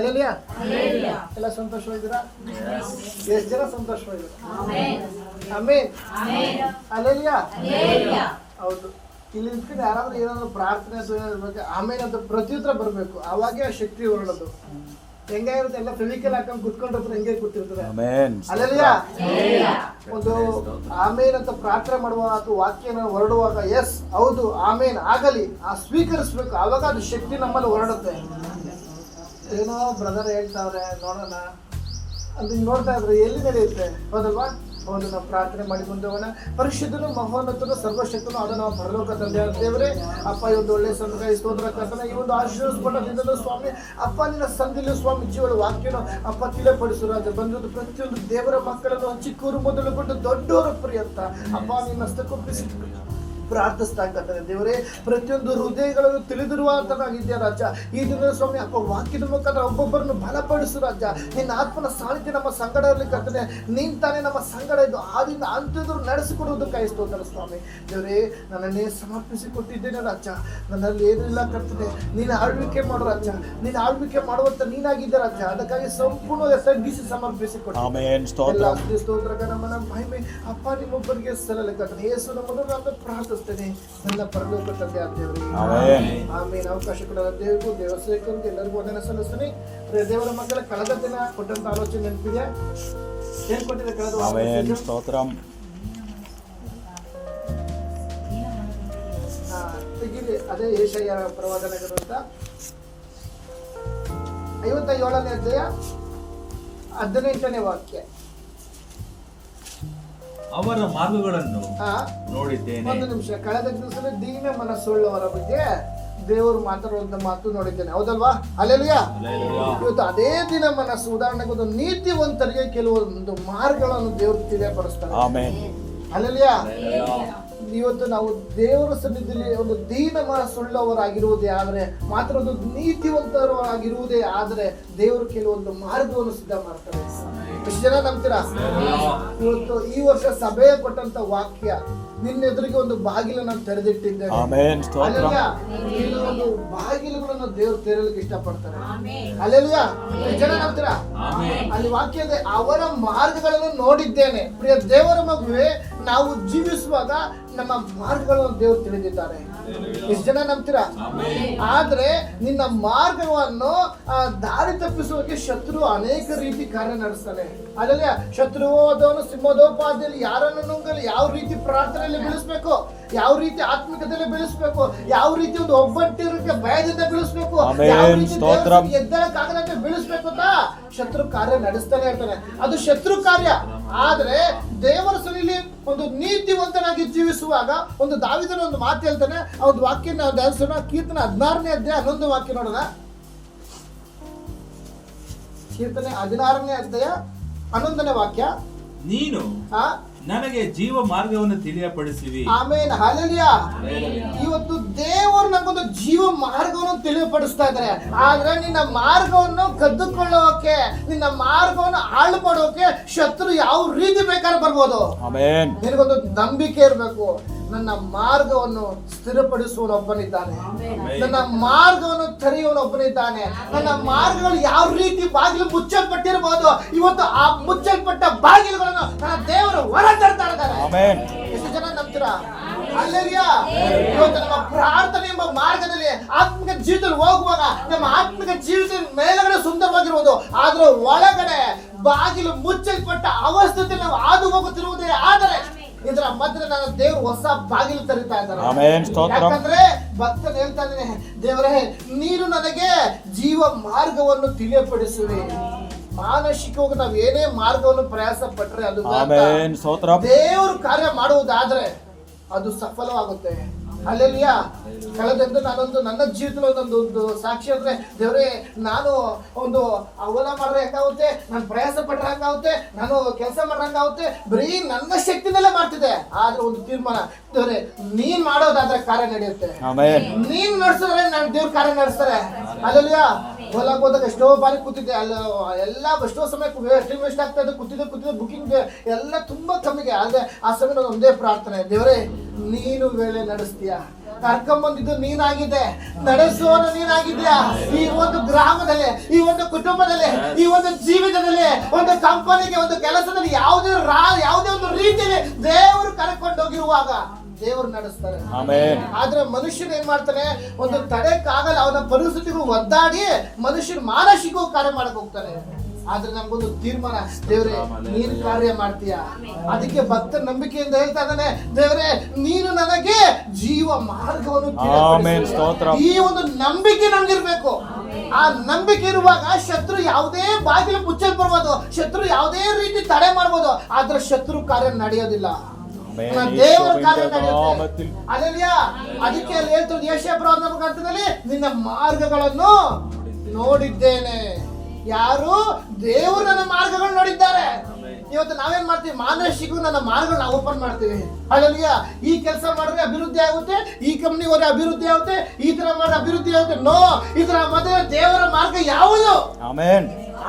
ಅಲ್ಲೆಲಿಯಾ ಎಲ್ಲ ಸಂತೋಷವಾಗಿದ್ದೀರಾ? ಎಷ್ಟು ಜನ ಸಂತೋಷವಾಗಿದ್ದೀರಾ? ಆಮೆನ್. ಅಲ್ಲೆಲಿಯಾ. ಹೌದು, ಇಲ್ಲಿ ನಿಂತ್ಕೊಂಡು ಯಾರಾದ್ರೂ ಏನಾದ್ರು ಪ್ರಾರ್ಥನೆ ಬಗ್ಗೆ ಆಮೇಲೆ ಅಂತ ಪ್ರತ್ಯುತ್ತರ ಬರಬೇಕು, ಅವಾಗೇ ಆ ಶಕ್ತಿ ಹೊರಡೋದು. ಹೆಂಗಾಗಿರುತ್ತೆ ಎಲ್ಲ ಫೆವಿಕಲ್ ಹಾಕೊಂಡು ಕುತ್ಕೊಂಡಿರ್ತಾರೆ, ಹೆಂಗೆ ಕೂತಿರ್ತಾರೆ. ಅಲ್ಲೆಲಿಯಾ. ಒಂದು ಆಮೇನ್ ಅಂತ ಪ್ರಾರ್ಥನೆ ಮಾಡುವ ಅಥವಾ ವಾಕ್ಯನ ಹೊರಡುವಾಗ ಎಸ್ ಹೌದು ಆಮೇನ್ ಆಗಲಿ ಆ ಸ್ವೀಕರಿಸ್ಬೇಕು, ಆವಾಗ ಅದು ಶಕ್ತಿ ನಮ್ಮಲ್ಲಿ ಹೊರಡುತ್ತೆ. ಏನೋ ಬ್ರದರ್ ಹೇಳ್ತಾವ್ರೆ ನೋಡೋಣ ಅಂತ ನೋಡ್ತಾ ಇದ್ರೆ ಎಲ್ಲಿ ನಡೆಯುತ್ತೆ, ಹೌದಲ್ವಾ? ಹೌದು, ನಾವು ಪ್ರಾರ್ಥನೆ ಮಾಡಿ ಮುಂದವನ ಪರಿಶುದ್ಧನು ಮಹೋನ್ನತನು ಸರ್ವಶಕ್ತನು ಆದ ನಾವು ಪರಲೋಕ ತಂದೆ ದೇವರೇ ಅಪ್ಪ, ಈ ಒಂದು ಒಳ್ಳೆ ಸಂಘ ಸ್ತೋತ್ರ ಕರ್ತನ ಈ ಒಂದು ಆಶೀರ್ವಾದ ಸ್ವಾಮಿ ಅಪ್ಪ, ನಿನ್ನ ಸಂಧಿಲು ಸ್ವಾಮಿ ಜೀವನ ವಾಕ್ಯನು ಅಪ್ಪ ತಿಳಿಪಡಿಸು ರಾಜ. ಬಂದದ್ದು ಪ್ರತಿಯೊಂದು ದೇವರ ಮಕ್ಕಳನ್ನು ಚಿಕ್ಕವರು ಮೊದಲುಗೊಂಡು ದೊಡ್ಡವರ ಪರ್ಯಂತ ಅಪ್ಪ ನಿನ್ನ ಹಸ್ತಕ್ಕೊಪ್ಪಿಸಿ ಪ್ರಾರ್ಥಿಸ್ತಾ ಕರ್ತನೆ ದೇವರೇ. ಪ್ರತಿಯೊಂದು ಹೃದಯಗಳನ್ನು ತಿಳಿದಿರುವಂತನಾಗಿದ್ಯಾ ರಾಜ. ಈ ದಿನ ಸ್ವಾಮಿ ಅಪ್ಪ ವಾಕ್ಯದ ಮುಖಾಂತರ ಒಬ್ಬೊಬ್ಬರನ್ನು ಬಲಪಡಿಸು ರಾಜ. ನಿನ್ನ ಆತ್ಮನ ಸಾಲಿಕೆ ನಮ್ಮ ಸಂಗಡದಲ್ಲಿ ಕರ್ತನೆ, ನೀನ್ ತಾನೇ ನಮ್ಮ ಸಂಗಡ ಇದ್ದು ಆದಿಂದ ಅಂತ್ಯದ್ರು ನಡೆಸಿಕೊಡುವುದಕ್ಕಾಗಿ ಸ್ತೋತ್ರ ಸ್ವಾಮಿ ದೇವರೇ. ನನ್ನನ್ನೇ ಸಮರ್ಪಿಸಿ ಕೊಟ್ಟಿದ್ದೇನೆ ರಾಜ, ನನ್ನಲ್ಲಿ ಏನಿಲ್ಲ ಕರ್ತನೆ, ನೀನು ಆಳ್ವಿಕೆ ಮಾಡು ರಾಜ. ನೀನು ಆಳ್ವಿಕೆ ಮಾಡುವಂತ ನೀನಾಗಿದ್ದೆ ರಾಜ, ಅದಕ್ಕಾಗಿ ಸಂಪೂರ್ಣ ತಗ್ಗಿಸಿ ಸಮರ್ಪಿಸಿ ಕೊಟ್ಟು ಸ್ತೋತ್ರ ನಮ್ಮನ್ನ ಮಹಿಮೆ ಅಪ್ಪ ನಿಮ್ಮೊಬ್ಬರಿಗೆ ಸಲ್ಲಲೆ ಕರ್ತನೆ. ಯೇಸು ನಮ್ಮನ್ನು ನಾನು ಪ್ರಾರ್ಥನೆ ನನ್ನ ಪರಲೋಕ ತಂದೆ ದೇವರಿಗೆ ಆಮೇಲೆ ಅವಕಾಶ ಕೊಡ ದೇವರಿಗೂ ದೇವಸ್ಥಾನಕ್ಕೆ ಎಲ್ಲರಿಗೂ ವಂದನೆ ಸಲ್ಲಿಸ್ತೀನಿ. ದೇವರ ಮಕ್ಕಳ ಕಳೆದ ದಿನ ಕೊಟ್ಟಂತ ಆಲೋಚನೆ ನೆನಪಿದೆಯಾ? ಏನ್ ಕೊಟ್ಟಿದೆ ಕಳೆದ ತೆಗಿಲಿ? ಅದೇ ಯೆಶಾಯ ಪ್ರವಾದನೆ ಅಂತ 57ನೇ ಅಧ್ಯಾಯ 18ನೇ ವಾಕ್ಯ. ಅವರ ಮಾರ್ಗಗಳನ್ನು ನೋಡಿದ್ದೇನೆ. ಒಂದು ನಿಮಿಷ, ಕಳೆದ ದಿವಸದಲ್ಲಿ ದೀನ ಮನಸ್ಸುಳ್ಳವರ ಬಗ್ಗೆ ದೇವರು ಮಾತಾಡುವಂತ ಮಾತು ನೋಡಿದ್ದೇನೆ, ಹೌದಲ್ವಾ? ಅಲ್ಲೆಲಿಯಾ. ಇವತ್ತು ಅದೇ ದಿನ ಮನಸ್ಸು, ಉದಾಹರಣೆಗೆ ಒಂದು ನೀತಿವಂತರಿಗೆ ಕೆಲವೊಂದು ಮಾರ್ಗಗಳನ್ನು ದೇವರು ತಿಳಿಯಪಡಿಸ್ತಾರೆ. ಅಲ್ಲೆಲಿಯಾ. ಇವತ್ತು ನಾವು ದೇವರ ಸನ್ನಿಧಿಯಲ್ಲಿ ಒಂದು ದೀನ ಮನಸ್ಸುಳ್ಳವರಾಗಿರುವುದೇ ಆದ್ರೆ, ಮಾತ್ರ ಒಂದು ನೀತಿವಂತರಾಗಿರುವುದೇ ಆದ್ರೆ ದೇವರು ಕೆಲವೊಂದು ಮಾರ್ಗವನ್ನು ಸಿದ್ಧ ಮಾಡ್ತಾರೆ. ಎಷ್ಟು ಜನ ನಂಬ್ತೀರಾ? ಇವತ್ತು ಈ ವರ್ಷ ಸಭೆಯ ಕೊಟ್ಟಂತ ವಾಕ್ಯ, ನಿನ್ನ ಎದುರಿಗೆ ಒಂದು ಬಾಗಿಲನ್ನು ತೆರೆದಿಟ್ಟಿದ್ದೇನೆ. ಒಂದು ಬಾಗಿಲುಗಳನ್ನು ದೇವರು ತೆರಲಿಕ್ಕೆ ಇಷ್ಟಪಡ್ತಾರೆ. ಅಲ್ಲೆಲ್ಲಾ ಜನ ನಂಬ್ತೀರಾ? ಅಲ್ಲಿ ವಾಕ್ಯ ಇದೆ, ಅವರ ಮಾರ್ಗಗಳನ್ನು ನೋಡಿದ್ದೇನೆ. ಪ್ರಿಯ ದೇವರ ಮಗುವೆ, ನಾವು ಜೀವಿಸುವಾಗ ನಮ್ಮ ಮಾರ್ಗಗಳನ್ನು ದೇವರು ತಿಳಿದಿದ್ದಾರೆ. ಎಷ್ಟು ಜನ ನಂಬ್ತೀರಾ? ಆದ್ರೆ ನಿನ್ನ ಮಾರ್ಗವನ್ನು ದಾರಿ ತಪ್ಪಿಸುವಕ್ಕೆ ಶತ್ರು ಅನೇಕ ರೀತಿ ಕಾರ್ಯ ನಡೆಸ್ತಾನೆ. ಅದಲ್ಲ, ಶತ್ರುವಾದವನು ಸಿಂಹದೋಪಾದಿಯಲ್ಲಿ ಯಾರನ್ನು ನುಂಗಲಿ, ಯಾವ ರೀತಿ ಪ್ರಾರ್ಥನೆಯಲ್ಲಿ ಬೆಳೆಸ್ಬೇಕು, ಯಾವ ರೀತಿ ಆತ್ಮಿಕತೆಯಲ್ಲಿ ಬೆಳೆಸ್ಬೇಕು, ಯಾವ ರೀತಿ ಒಂದು ಒಬ್ಬಟ್ಟಿರೋಕೆ ಭಯದಿಂದ ಬೆಳೆಸ್ಬೇಕು, ಯಾವ ರೀತಿ ಎದ್ದಕ್ಕಾಗದಂತೆ ಬೆಳೆಸ್ಬೇಕು ಅಂತ ಶತ್ರು ಕಾರ್ಯ ನಡೆಸ್ತಾನೆ ಇರ್ತಾನೆ. ಅದು ಶತ್ರು ಕಾರ್ಯ. ಆದ್ರೆ ದೇವರ ಸನ್ನಿಧಿಯಲ್ಲಿ ಒಂದು ನೀತಿವಂತನಾಗಿ ಜೀವಿಸುವಾಗ ಒಂದು ದಾವೀದನ ಒಂದು ಮಾತು ಹೇಳ್ತಾನೆ. ಆ ಒಂದು ವಾಕ್ಯ ನಾವು ಧ್ಯಾನಿಸೋಣ. ಕೀರ್ತನೆ 16ನೇ ಅಧ್ಯಾಯ 11 ವಾಕ್ಯ ನೋಡೋಣ. ಕೀರ್ತನೆ 16ನೇ ಅಧ್ಯಾಯ 11ನೇ ವಾಕ್ಯ. ನೀನು ನನಗೆ ಜೀವ ಮಾರ್ಗವನ್ನು ತಿಳಿಯಪಡಿಸಿವಿ. ಆಮೇನ್, ಹಲ್ಲೆಲೂಯಾ. ಇವತ್ತು ದೇವರು ನಮಗೊಂದು ಜೀವ ಮಾರ್ಗವನ್ನು ತಿಳಿಯಪಡಿಸ್ತಾ ಇದ್ದಾರೆ. ಆದ್ರೆ ನಿನ್ನ ಮಾರ್ಗವನ್ನು ಕದ್ದುಕೊಳ್ಳೋಕೆ, ನಿನ್ನ ಮಾರ್ಗವನ್ನು ಹಾಳು ಮಾಡೋಕೆ ಶತ್ರು ಯಾವ ರೀತಿ ಬೇಕಾದ್ರೆ ಬರ್ಬೋದು. ನಿನಗೊಂದು ನಂಬಿಕೆ ಇರಬೇಕು. ನನ್ನ ಮಾರ್ಗವನ್ನು ಸ್ಥಿರಪಡಿಸುವನೊಬ್ಬನಿದ್ದಾನೆ, ನನ್ನ ಮಾರ್ಗವನ್ನು ತೆರೆಯುವನೊಬ್ಬನಿದ್ದಾನೆ. ನನ್ನ ಮಾರ್ಗಗಳು ಯಾವ ರೀತಿ ಬಾಗಿಲು ಮುಚ್ಚಲ್ಪಟ್ಟಿರಬಹುದು, ಇವತ್ತು ಆ ಮುಚ್ಚಲ್ಪಟ್ಟ ಬಾಗಿಲುಗಳನ್ನು ನನ್ನ ದೇವರು ಹೊರ ತರ್ತಾ ಇದ್ದಾರೆ. ಎಷ್ಟು ಜನ ನಂಬ್ತೀರಾ? ಅಲ್ಲೆಲಿಯಾ. ಇವತ್ತು ನಮ್ಮ ಪ್ರಾರ್ಥನೆ ಎಂಬ ಮಾರ್ಗದಲ್ಲಿ ಆತ್ಮಿಕ ಜೀವಿತದಲ್ಲಿ ಹೋಗುವಾಗ ನಮ್ಮ ಆತ್ಮಿಕ ಜೀವಿತ ಮೇಲಗಡೆ ಸುಂದರವಾಗಿರುವುದು, ಆದ್ರೆ ಒಳಗಡೆ ಬಾಗಿಲು ಮುಚ್ಚಲ್ಪಟ್ಟ ಅವಸ್ಥೆಯಲ್ಲಿ ನಾವು ಹಾದು ಹೋಗುತ್ತಿರುವುದೇ ಆದರೆ ಇದರ ಮಧ್ಯೆ ನನ್ನ ದೇವರು ಹೊಸ ಬಾಗಿಲು ತೆರಿತಾ ಇದ್ದಾರೆ. ಯಾಕಂದ್ರೆ ಭಕ್ತನು ಹೇಳ್ತಾ ಇದ್ದಾನೆ, ದೇವರೇ ನೀನು ನನಗೆ ಜೀವ ಮಾರ್ಗವನ್ನು ತಿಳಿಯಪಡಿಸುವೆ. ಮಾನಸಿಕವಾಗಿ ನಾವು ಏನೇ ಮಾರ್ಗವನ್ನು ಪ್ರಯಾಸ ಪಟ್ರೆ ಅದು ದೇವರು ಕಾರ್ಯ ಮಾಡುವುದಾದ್ರೆ ಅದು ಸಫಲವಾಗುತ್ತೆ. ಹಲ್ಲೆಲೂಯಾ. ಕಳೆದೆಂದು ನಾನೊಂದು ನನ್ನ ಜೀವಿತದಲ್ಲಿ ಒಂದು ಸಾಕ್ಷಿ ಅಂದ್ರೆ, ದೇವರೇ ನಾನು ಒಂದು ಅವಲ ಮಾಡ್ರೆ ಹೆಂಗಾಗುತ್ತೆ, ನಾನು ಪ್ರಯಾಸ ಪಟ್ರೆ ಹಂಗಾಗುತ್ತೆ, ನಾನು ಕೆಲಸ ಮಾಡ್ರೆ ಹಂಗಾಗುತ್ತೆ, ಬರೀ ನನ್ನ ಶಕ್ತಿನಲ್ಲೇ ಮಾಡ್ತಿದ್ದೆ. ಆದ್ರೆ ಒಂದು ತೀರ್ಮಾನ, ದೇವರೇ ನೀನ್ ಮಾಡೋದಾದ್ರೆ ಕಾರ್ಯ ನಡೆಯುತ್ತೆ, ನೀನ್ ನಡೆಸಿದ್ರೆ ನಾನು ದೇವ್ರ ಕಾರ್ಯ ನಡೆಸ್ತಾರೆ. ಹಲ್ಲೆಲೂಯಾ. ಹೊಲಕ್ಕೆ ಹೋದಾಗ ಎಷ್ಟೋ ಬಾರಿ ಕೂತಿದ್ದೆ, ಅಲ್ಲ ಎಲ್ಲ ಎಷ್ಟೋ ಸಮಯ ಟೈಮ್ ವೇಸ್ಟ್ ಆಗ್ತಾ ಇದೆ, ಕೂತಿದ್ದೆ ಬುಕಿಂಗ್ ಎಲ್ಲ ತುಂಬಾ ಕಮ್ಮಿಗೆ. ಆದ್ರೆ ಆ ಸಮಯ ನಾನು ಒಂದೇ ಪ್ರಾರ್ಥನೆ, ದೇವರೇ ನೀನು ವೇಳೆ ನಡೆಸ್ತೀಯ, ಕರ್ಕೊಂಬಂದಿದ್ದು ನೀನಾಗಿದೆ, ನಡೆಸೋನು ನೀನಾಗಿದ್ಯಾ. ಈ ಒಂದು ಗ್ರಾಮದಲ್ಲಿ, ಈ ಒಂದು ಕುಟುಂಬದಲ್ಲಿ, ಈ ಒಂದು ಜೀವಿತದಲ್ಲಿ, ಒಂದು ಕಂಪನಿಗೆ, ಒಂದು ಕೆಲಸದಲ್ಲಿ ಯಾವುದೇ ಒಂದು ರೀತಿಯಲ್ಲಿ ದೇವರು ಕರ್ಕೊಂಡು ಹೋಗಿರುವಾಗ ದೇವರು ನಡೆಸ್ತಾರೆ. ಆದ್ರೆ ಮನುಷ್ಯನ ಏನ್ ಮಾಡ್ತಾನೆ, ಒಂದು ತಡೆಕ್ಕಾಗಲ್ಲ, ಅವನ ಪರಿಸ್ಥಿತಿಗಳು ಒದ್ದಾಡಿ ಮನುಷ್ಯನ ಮಾನಸಿಕ ಕಾರ್ಯ ಮಾಡಕ್ ಹೋಗ್ತಾನೆ. ಆದ್ರೆ ನಮ್ಗೊಂದು ತೀರ್ಮಾನ, ದೇವ್ರೆ ನೀನು ಕಾರ್ಯ ಮಾಡ್ತೀಯ. ಅದಕ್ಕೆ ಭಕ್ತ ನಂಬಿಕೆಯಿಂದ ಹೇಳ್ತಾ ಇದ್ದಾನೆ, ದೇವ್ರೆ ನೀನು ನನಗೆ ಜೀವ ಮಾರ್ಗವನ್ನು ತಿಳಿಸು. ಈ ಒಂದು ನಂಬಿಕೆ ನಮ್ಗಿರ್ಬೇಕು. ಆ ನಂಬಿಕೆ ಇರುವಾಗ ಶತ್ರು ಯಾವುದೇ ಬಾಗಿಲು ಮುಚ್ಚಲ್ಪಡ್ಬೋದು, ಶತ್ರು ಯಾವುದೇ ರೀತಿ ತಡೆ ಮಾಡ್ಬೋದು, ಆದ್ರೆ ಶತ್ರು ಕಾರ್ಯ ನಡೆಯೋದಿಲ್ಲ, ದೇವರ ಕಾರ್ಯ ನಡೆಯುತ್ತೆ. ಅಲ್ಲೆಲ್ಲ ಅದಕ್ಕೆ ಅಲ್ಲಿ ಹೇಳ್ತಾರೆ ಯೆಶಾಯ ಪ್ರವಾದನ ಗ್ರಂಥದಲ್ಲಿ, ನಿನ್ನ ಮಾರ್ಗಗಳನ್ನು ನೋಡಿದ್ದೇನೆ. ಯಾರು? ದೇವರು ನನ್ನ ಮಾರ್ಗಗಳು ನೋಡಿದ್ದಾರೆ. ಇವತ್ತು ನಾವೇನ್ ಮಾಡ್ತೀವಿ, ಮಾನಸಿಕ ನನ್ನ ಮಾರ್ಗಗಳು ನಾವು ಓಪನ್ ಮಾಡ್ತೀವಿ. ಅಲ್ಲೆಲ್ಲ ಈ ಕೆಲಸ ಮಾಡಿದ್ರೆ ಅಭಿವೃದ್ಧಿ ಆಗುತ್ತೆ, ಈ ಕಂಪ್ನಿ ಹೋದ್ರೆ ಅಭಿವೃದ್ಧಿ ಆಗುತ್ತೆ, ಈ ತರ ಮಾಡಿದ್ರೆ ಅಭಿವೃದ್ಧಿ ಆಗುತ್ತೆ. ನೋ, ಇದರ ಮದುವೆ ದೇವರ ಮಾರ್ಗ ಯಾವುದು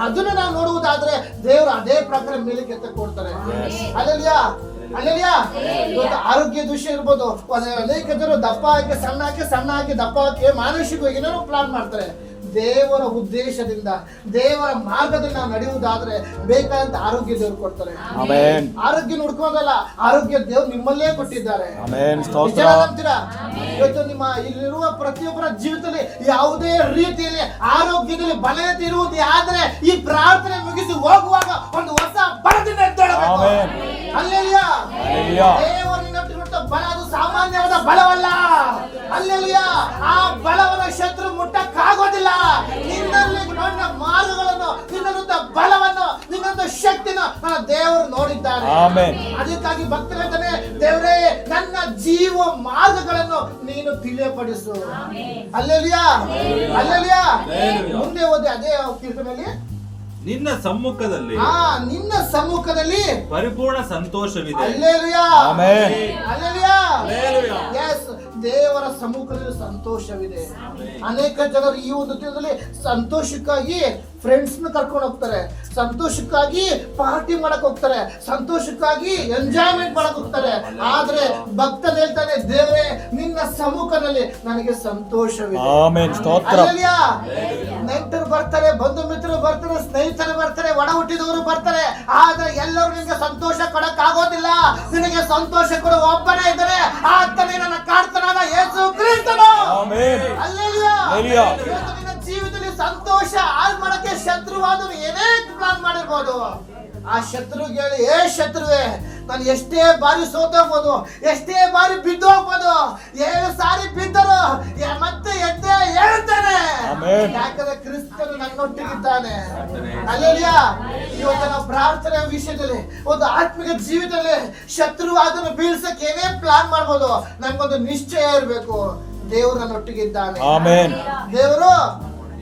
ಅದನ್ನ ನಾವು ನೋಡುವುದಾದ್ರೆ ದೇವರು ಅದೇ ಪ್ರಕಾರ ಮೇಲಕ್ಕೆ ಎತ್ತ ಕೊಡ್ತಾರೆ. ಅಲ್ಲೆಲ್ಲ ಇವತ್ತು ಆರೋಗ್ಯ ದೃಶ್ಯ ಇರ್ಬೋದು, ಅನೇಕ ಜನರು ದಪ್ಪ ಹಾಕಿ ಸಣ್ಣ ಹಾಕಿ ದಪ್ಪ ಹಾಕಿ ಮಾನಸಿಕವಾಗಿ ಏನೇನೋ ಪ್ಲಾನ್ ಮಾಡ್ತಾರೆ. ದೇವರ ಉದ್ದೇಶದಿಂದ, ದೇವರ ಮಾರ್ಗದಲ್ಲಿ ನಾವು ನಡೆಯುವುದಾದ್ರೆ ಬೇಕಾದಂತ ಆರೋಗ್ಯ ದೇವರು ಕೊಡ್ತಾರೆ. ಆರೋಗ್ಯ ನೋಡ್ಕೋದಲ್ಲ, ಆರೋಗ್ಯ ದೇವರು ನಿಮ್ಮಲ್ಲೇ ಕೊಟ್ಟಿದ್ದಾರೆ. ನಂಬ್ತೀರಾ? ಇವತ್ತು ನಿಮ್ಮ ಇಲ್ಲಿರುವ ಪ್ರತಿಯೊಬ್ಬರ ಜೀವಿತದಲ್ಲಿ ಯಾವುದೇ ರೀತಿಯಲ್ಲಿ ಆರೋಗ್ಯದಲ್ಲಿ ಬಲತೆ ಇರುವುದು ಆದ್ರೆ ಈ ಪ್ರಾರ್ಥನೆ ಮುಗಿಸಿ ಹೋಗುವಾಗ ಒಂದು ಹೊಸ ಬಲದಿಂದ ಎದ್ದೇಳಬೇಕು. ಹಲ್ಲೆಲೂಯಾ. ದೇವರನ್ನ ಬಲ ಅದು ಸಾಮಾನ್ಯವಾದ ಬಲವಲ್ಲ. ಹಲ್ಲೆಲೂಯಾ. ಆ ಬಲವನ್ನ ಶತ್ರು ಮುಟ್ಟಕ್ಕಾಗೋದಿಲ್ಲ. ನಿನ್ನಲ್ಲಿ ನನ್ನ ಮಾರ್ಗಗಳನ್ನು, ನಿನ್ನಂತ ಬಲವನ್ನು, ನಿನ್ನಂತ ಶಕ್ತಿನ ನನ್ನ ದೇವರು ನೋಡಿದ್ದಾನೆ. ಅದಕ್ಕಾಗಿ ಭಕ್ತರು ಹೇಳ್ತಾನೆ, ದೇವರೇ ನನ್ನ ಜೀವ ಮಾರ್ಗಗಳನ್ನು ನೀನು ತಿಳಿಯಪಡಿಸು. ಹಲ್ಲೆಲೂಯಾ. ಹಲ್ಲೆಲೂಯಾ. ಮುಂದೆ ಓದಿ ಅದೇ ಕೀರ್ತನೆಯಲ್ಲಿ, ನಿನ್ನ ಸಮ್ಮುಖದಲ್ಲಿ ನಿನ್ನ ಸಮ್ಮುಖದಲ್ಲಿ ಪರಿಪೂರ್ಣ ಸಂತೋಷವಿದೆ. ಹಲ್ಲೆಲೂಯಾ. ಹಲ್ಲೆಲೂಯಾ. ಯೆಸ್, ದೇವರ ಸಮ್ಮುಖದಲ್ಲಿ ಸಂತೋಷವಿದೆ. ಅನೇಕ ಜನರು ಈ ಒಂದು ದಿನದಲ್ಲಿ ಸಂತೋಷಕ್ಕಾಗಿ ಫ್ರೆಂಡ್ಸ್ ನ ಕರ್ಕೊಂಡು ಹೋಗ್ತಾರೆ, ಸಂತೋಷಕ್ಕಾಗಿ ಪಾರ್ಟಿ ಮಾಡಕ್ ಹೋಗ್ತಾರೆ, ಸಂತೋಷಕ್ಕಾಗಿ ಎಂಜಾಯ್ಮೆಂಟ್ ಮಾಡಕ್ ಹೋಗ್ತಾರೆ. ಆದ್ರೆ ಭಕ್ತರು ಹೇಳ್ತಾನೆ, ದೇವರೇ ನಿನ್ನ ಸಮ್ಮುಖದಲ್ಲಿ ನನಗೆ ಸಂತೋಷವಿದೆ. ನೆಂಟರು ಬರ್ತಾರೆ, ಬಂಧು ಮಿತ್ರರು ಬರ್ತಾರೆ, ಸ್ನೇಹಿತರು ಬರ್ತಾರೆ, ಒಡ ಹುಟ್ಟಿದವರು ಬರ್ತಾರೆ. ಆದ್ರೆ ಎಲ್ಲರೂ ನಿನಗೆ ಸಂತೋಷ ಕೊಡಕ್ ಆಗೋದಿಲ್ಲ. ನಿನಗೆ ಸಂತೋಷ ಕೊಡುವ ಒಬ್ಬನೇ ಇದ್ದಾರೆ, ಆತನೇ ನನ್ನ ಕಾಡ್ತನಾದ ಯೇಸು ಕ್ರಿಸ್ತನು. ಹಲ್ಲೆಲೂಯಾ. ನಿನ್ನ ಜೀವಿತದಲ್ಲಿ ಸಂತೋಷ ಹಾಳು ಮಾಡಕ್ಕೆ ಶತ್ರುವಾದನು ಏನೇ ಪ್ಲಾನ್ ಮಾಡಿರ್ಬೋದು. ಆ ಶತ್ರುಗೆ ಹೇಳಿ, ಏ ಶತ್ರುವೆ, ನಾನು ಎಷ್ಟೇ ಬಾರಿ ಸೋತೋಗ್ಬೋದು, ಎಷ್ಟೇ ಬಾರಿ ಬಿದ್ದೋಗ್ಬೋದು, 7 ಸಾರಿ ಬಿದ್ದರು ಮತ್ತೆ ಎದ್ದೇ ಹೇಳ್ತಾನೆ. ಯಾಕಂದ್ರೆ ಕ್ರಿಸ್ತನು ನನ್ನೊಟ್ಟಿಗಿದ್ದಾನೆ. ಹಲ್ಲೆಲೂಯಾ. ಇವತ್ತು ನಾವು ಪ್ರಾರ್ಥನೆ ವಿಷಯದಲ್ಲಿ, ಒಂದು ಆತ್ಮಿಕ ಜೀವಿತದಲ್ಲಿ ಶತ್ರುವಾದನು ಬೀಳ್ಸಕ್ಕೆ ಏನೇ ಪ್ಲಾನ್ ಮಾಡ್ಬೋದು, ನಮ್ಗೊಂದು ನಿಶ್ಚಯ ಇರಬೇಕು, ದೇವರು ನನ್ನೊಟ್ಟಿಗಿದ್ದಾನೆ. ದೇವರು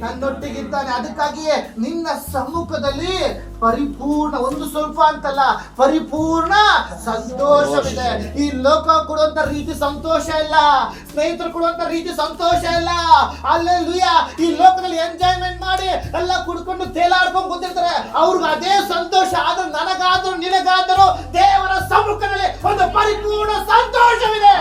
ನನ್ನೊಟ್ಟಿಗಿದ್ದಾನೆ. ಅದಕ್ಕಾಗಿಯೇ ನಿನ್ನ ಸಮ್ಮುಖದಲ್ಲಿ ಪರಿಪೂರ್ಣ, ಒಂದು ಸ್ವಲ್ಪ ಅಂತಲ್ಲ, ಪರಿಪೂರ್ಣ ಸಂತೋಷವಿದೆ. ಈ ಲೋಕ ಕೊಡುವಂತ ರೀತಿ ಸಂತೋಷ ಇಲ್ಲ, ಸ್ನೇಹಿತರು ಕೊಡುವಂತ ರೀತಿ ಸಂತೋಷ ಇಲ್ಲ. ಹಲ್ಲೆಲೂಯಾ. ಈ ಲೋಕದಲ್ಲಿ ಎಂಜಾಯ್ಮೆಂಟ್ ಮಾಡಿ ಎಲ್ಲ ಕುಡ್ಕೊಂಡು ತೇಲಾಡ್ಕೊಂಡು ಕೂತಿರ್ತಾರೆ, ಅವ್ರಿಗೆ ಅದೇ ಸಂತೋಷ. ಆದ್ರೆ ನನಗಾದರೂ ನಿನಗಾದರೂ ದೇವರ ಸಮ್ಮುಖದಲ್ಲಿ ಒಂದು ಪರಿಪೂರ್ಣ ಸಂತೋಷವಿದೆ.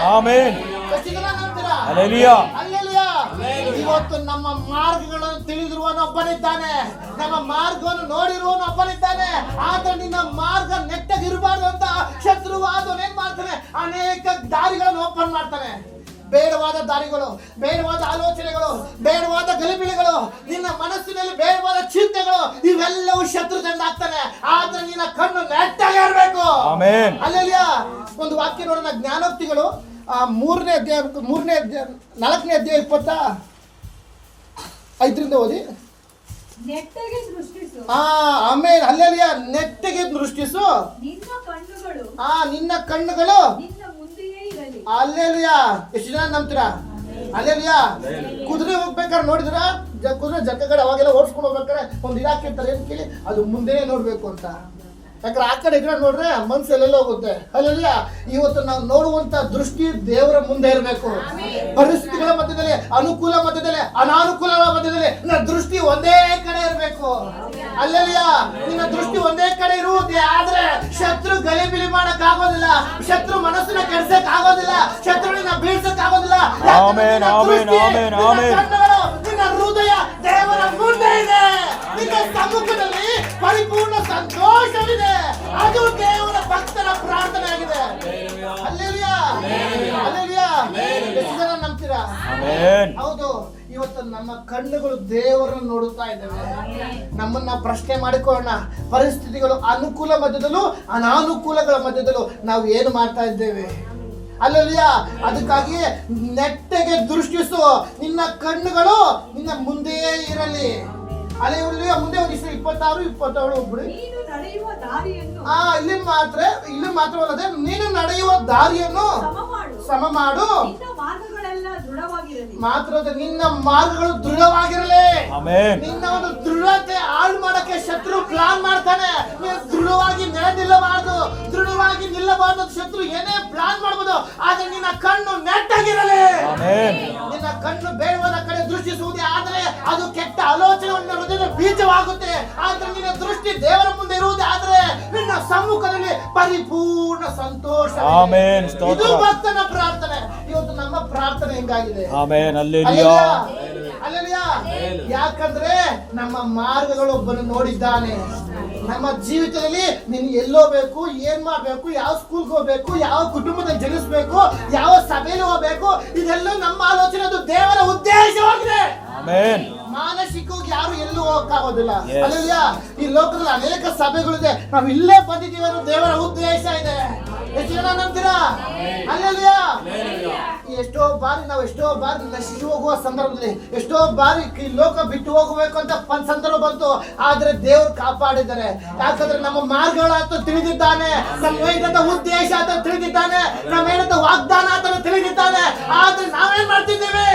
ಇವತ್ತು ನಮ್ಮ ಮಾರ್ಗಗಳನ್ನು ತಿಳಿದಿರುವನು ಒಬ್ಬನಿದ್ದಾನೆ, ನಮ್ಮ ಮಾರ್ಗವನ್ನು ನೋಡಿರುವನು ಒಬ್ಬನಿದ್ದಾನೆ. ಆದ್ರೆ ನಿನ್ನ ಮಾರ್ಗ ನೆಟ್ಟಗಿರಬಾರ್ದು ಅಂತ ಶತ್ರುವಾದವನು ಏನ್ ಮಾಡ್ತಾನೆ, ಅನೇಕ ದಾರಿಗಳನ್ನು ಓಪನ್ ಮಾಡ್ತಾನೆ. ಬೇಡವಾದ ದಾರಿಗಳು, ಬೇಡವಾದ ಆಲೋಚನೆಗಳು, ಬೇಡವಾದ ಗಲಿಬಿಲಿಗಳು, ನಿನ್ನ ಮನಸ್ಸಿನಲ್ಲಿ ಬೇಡವಾದ ಚಿಂತೆಗಳು, ಇವೆಲ್ಲವೂ ಶತ್ರು ತಂದಾಗ್ತಾನೆ. ಆದ್ರೆ ನಿನ್ನ ಕಣ್ಣು ನೆಟ್ಟಾಗಿರ್ಬೇಕು. ಹಲ್ಲೆಲೂಯಾ. ಒಂದು ವಾಕ್ಯ ನೋಡೋಣ, ಜ್ಞಾನೋಕ್ತಿಗಳು 3ನೇ ಅಧ್ಯಾಯ 4ನೇ ಅಧ್ಯಾಯ 25 ಓದಿ. ನೆಟ್ಟಗೆ ದೃಷ್ಟಿಸು. ಆಮೇಲೆ ಹಲ್ಲೆಲೂಯಾ. ನೆಟ್ಟಗೆ ದೃಷ್ಟಿಸು, ನಿನ್ನ ಕಣ್ಣುಗಳು ನಿನ್ನ ಮುಂದೆಯೇ ಇರಲಿ. ಹಲ್ಲೆಲೂಯಾ. ಎಷ್ಟು ಜನ ನಂಬ್ತೀರಾ? ಹಲ್ಲೆಲೂಯಾ. ಕುದುರೆ ಹೋಗ್ಬೇಕಾದ್ರೆ ನೋಡಿದ್ರ, ಕುದುರೆ ಜಕ್ಕಗಡೆ ಅವಾಗೆಲ್ಲ ಓಡಿಸ್ಕೊಂಡು ಹೋಗ್ಬೇಕಾದ್ರೆ ಒಂದು ಇಲಾಖೆ ಇರ್ತಾರೆ, ಏನ್ ಕೇಳಿ, ಅದು ಮುಂದೆ ನೋಡ್ಬೇಕು ಅಂತ. ಯಾಕಂದ್ರೆ ಆ ಕಡೆ ಈ ಕಡೆ ನೋಡ್ರೆ ಮನ್ಸಲ್ಲೆಲ್ಲ ಹೋಗುತ್ತೆ. ಅಲ್ಲೆಲ್ಲ ಇವತ್ತು ನಾವು ನೋಡುವಂತ ದೃಷ್ಟಿ ದೇವರ ಮುಂದೆ ಇರಬೇಕು. ಪರಿಸ್ಥಿತಿಗಳ ಮಧ್ಯದಲ್ಲಿ, ಅನುಕೂಲ ಮಧ್ಯದಲ್ಲಿ, ಅನಾನುಕೂಲಗಳ ಮಧ್ಯದಲ್ಲಿ ನಿನ್ನ ದೃಷ್ಟಿ ಒಂದೇ ಕಡೆ ಇರಬೇಕು. ಅಲ್ಲೆಲ್ಲ ನಿನ್ನ ದೃಷ್ಟಿ ಒಂದೇ ಕಡೆ ಇರುವುದೇ ಆದ್ರೆ ಶತ್ರು ಗಲಿಬಿಲಿ ಮಾಡಕ್ ಆಗೋದಿಲ್ಲ, ಶತ್ರು ಮನಸ್ಸನ್ನ ಕೆಡ್ಸಕ್ ಆಗೋದಿಲ್ಲ, ಶತ್ರುವಿನ ಬೀಳ್ಸಕ್ ಆಗೋದಿಲ್ಲ. ನಿನ್ನ ಹೃದಯ ದೇವರ ಮುಂದೆ ಇದೆ, ನಿನ್ನ ಸಮ್ಮುಖದಲ್ಲಿ ಪರಿಪೂರ್ಣ ಸಂತೋಷವಿದೆ. ಅದು ದೇವರ ಭಕ್ತರ ಪ್ರಾರ್ಥನೆ ಆಗಿದೆ. Hallelujah, hallelujah. ಎಷ್ಟು ಜನ ನಂಬ್ತೀರಾ? ಹೌದು. ಇವತ್ತು ನಮ್ಮ ಕಣ್ಣುಗಳು ದೇವರನ್ನು ನೋಡುತ್ತಾ ಇದ್ದೇವೆ. ನಮ್ಮನ್ನ ಪ್ರಶ್ನೆ ಮಾಡಿಕೊಳ್ಳೋಣ. ಪರಿಸ್ಥಿತಿಗಳು ಅನುಕೂಲ ಮಧ್ಯದಲ್ಲೂ ಅನಾನುಕೂಲಗಳ ಮಧ್ಯದಲ್ಲೂ ನಾವು ಏನು ಮಾಡ್ತಾ ಇದ್ದೇವೆ? ಅಲ್ಲಲ್ಲಿಯಾ. ಅದಕ್ಕಾಗಿ ನೆಟ್ಟಗೆ ದೃಷ್ಟಿಸು, ನಿನ್ನ ಕಣ್ಣುಗಳು ನಿನ್ನ ಮುಂದೆಯೇ ಇರಲಿ. ಅಲ್ಲಿಯ ಮುಂದೆ ಹೋಗಿ 26, 27 ಬಿಡಿ. ಇಲ್ಲಿ ಮಾತ್ರವಲ್ಲದೆ ನೀನು ನಡೆಯುವ ದಾರಿಯನ್ನು ಸಮ ಮಾಡು. ಮಾತ್ರ ನಿನ್ನ ಮಾರ್ಗಗಳು ದೃಢವಾಗಿರಲಿ. ನಿನ್ನ ಒಂದು ದೃಢತೆ ಹಾಳು ಮಾಡಕ್ಕೆ ಶತ್ರು ಪ್ಲಾನ್ ಮಾಡ್ತಾನೆ. ನೀನು ದೃಢವಾಗಿ ನಿಲ್ಲಬಾರದು, ದೃಢವಾಗಿ ನಿಲ್ಲಬಾರದು. ಶತ್ರು ಏನೇ ಪ್ಲಾನ್ ಮಾಡಬಹುದು, ಆದ್ರೆ ನಿನ್ನ ಕಣ್ಣು ನೆಟ್ಟಾಗಿರಲಿ. ನಿನ್ನ ಕಣ್ಣು ಬೇಡವಾದ ಕಡೆ ದೃಷ್ಟಿಸುವುದೇ ಆದ್ರೆ ಅದು ಕೆಟ್ಟ ಆಲೋಚನೆ ಹೃದಯದ ಬೀಜವಾಗುತ್ತೆ. ಆದ್ರೆ ನಿನ್ನ ದೃಷ್ಟಿ ದೇವರ ಮುಂದೆ ಇರುವುದೇ ಆದ್ರೆ ನಿನ್ನ ಸಮ್ಮುಖದಲ್ಲಿ ಪರಿಪೂರ್ಣ ಸಂತೋಷ. ಇದು ಭಕ್ತನ ಪ್ರಾರ್ಥನೆ. ಇವತ್ತು ನಮ್ಮ ಪ್ರಾರ್ಥನೆ ಹೆಂಗಾಗಿದೆ? ಯಾಕಂದ್ರೆ ನಮ್ಮ ಮಾರ್ಗಗಳು ಒಬ್ಬನು ನೋಡಿದ್ದಾನೆ. ನಮ್ಮ ಜೀವಿತದಲ್ಲಿ ನೀನು ಎಲ್ಲೋಗ್ಬೇಕು, ಏನ್ ಮಾಡ್ಬೇಕು, ಯಾವ ಸ್ಕೂಲ್ಗೆ ಹೋಗ್ಬೇಕು, ಯಾವ ಕುಟುಂಬದಲ್ಲಿ ಜನಿಸ್ಬೇಕು, ಯಾವ ಸಭೆಯಲ್ಲಿ ಹೋಗ್ಬೇಕು, ಇದೆಲ್ಲ ನಮ್ಮ ಆಲೋಚನೆ. ಅದು ದೇವರ ಉದ್ದೇಶವಾಗಿದೆ. ಮಾನಸಿಕವಾಗಿ ಯಾರು ಎಲ್ಲೂ ಹೋಗಕ್ಕಾಗೋದಿಲ್ಲ. ಅಲ್ಲಯ್ಯ, ಈ ಲೋಕದಲ್ಲಿ ಅನೇಕ ಸಭೆಗಳಿದೆ, ನಾವು ಇಲ್ಲೇ ಬಂದಿದ್ದೀವಿ ಅನ್ನೋ ದೇವರ ಉದ್ದೇಶ ಇದೆ. ಎಷ್ಟು ಜನ ನಂಬ್ತೀರಾ? ಅಲ್ಲಯ್ಯ, ಎಷ್ಟೋ ಬಾರಿ ನಶಿಸಿ ಹೋಗುವ ಸಂದರ್ಭದಲ್ಲಿ, ಎಷ್ಟೋ ಬಾರಿ ಈ ಲೋಕ ಬಿಟ್ಟು ಹೋಗಬೇಕು ಅಂತ ಸಂದರ್ಭ ಬಂತು. ಆದ್ರೆ ದೇವರು ಕಾಪಾಡಿದ್ದಾರೆ. ಯಾಕಂದ್ರೆ ನಮ್ಮ ಮಾರ್ಗಗಳಾತ ತಿಳಿದಿದ್ದಾನೆ, ನಮ್ಮ ಏನಂತ ಉದ್ದೇಶ ಅಂತ ತಿಳಿದಿದ್ದಾನೆ, ನಮ್ಮ ಏನಂತ ವಾಗ್ದಾನ ಅಂತ ತಿಳಿದಿದ್ದಾನೆ. ಆದ್ರೆ ನಾವೇನ್ ಮಾಡ್ತಿದ್ದೇವೆ?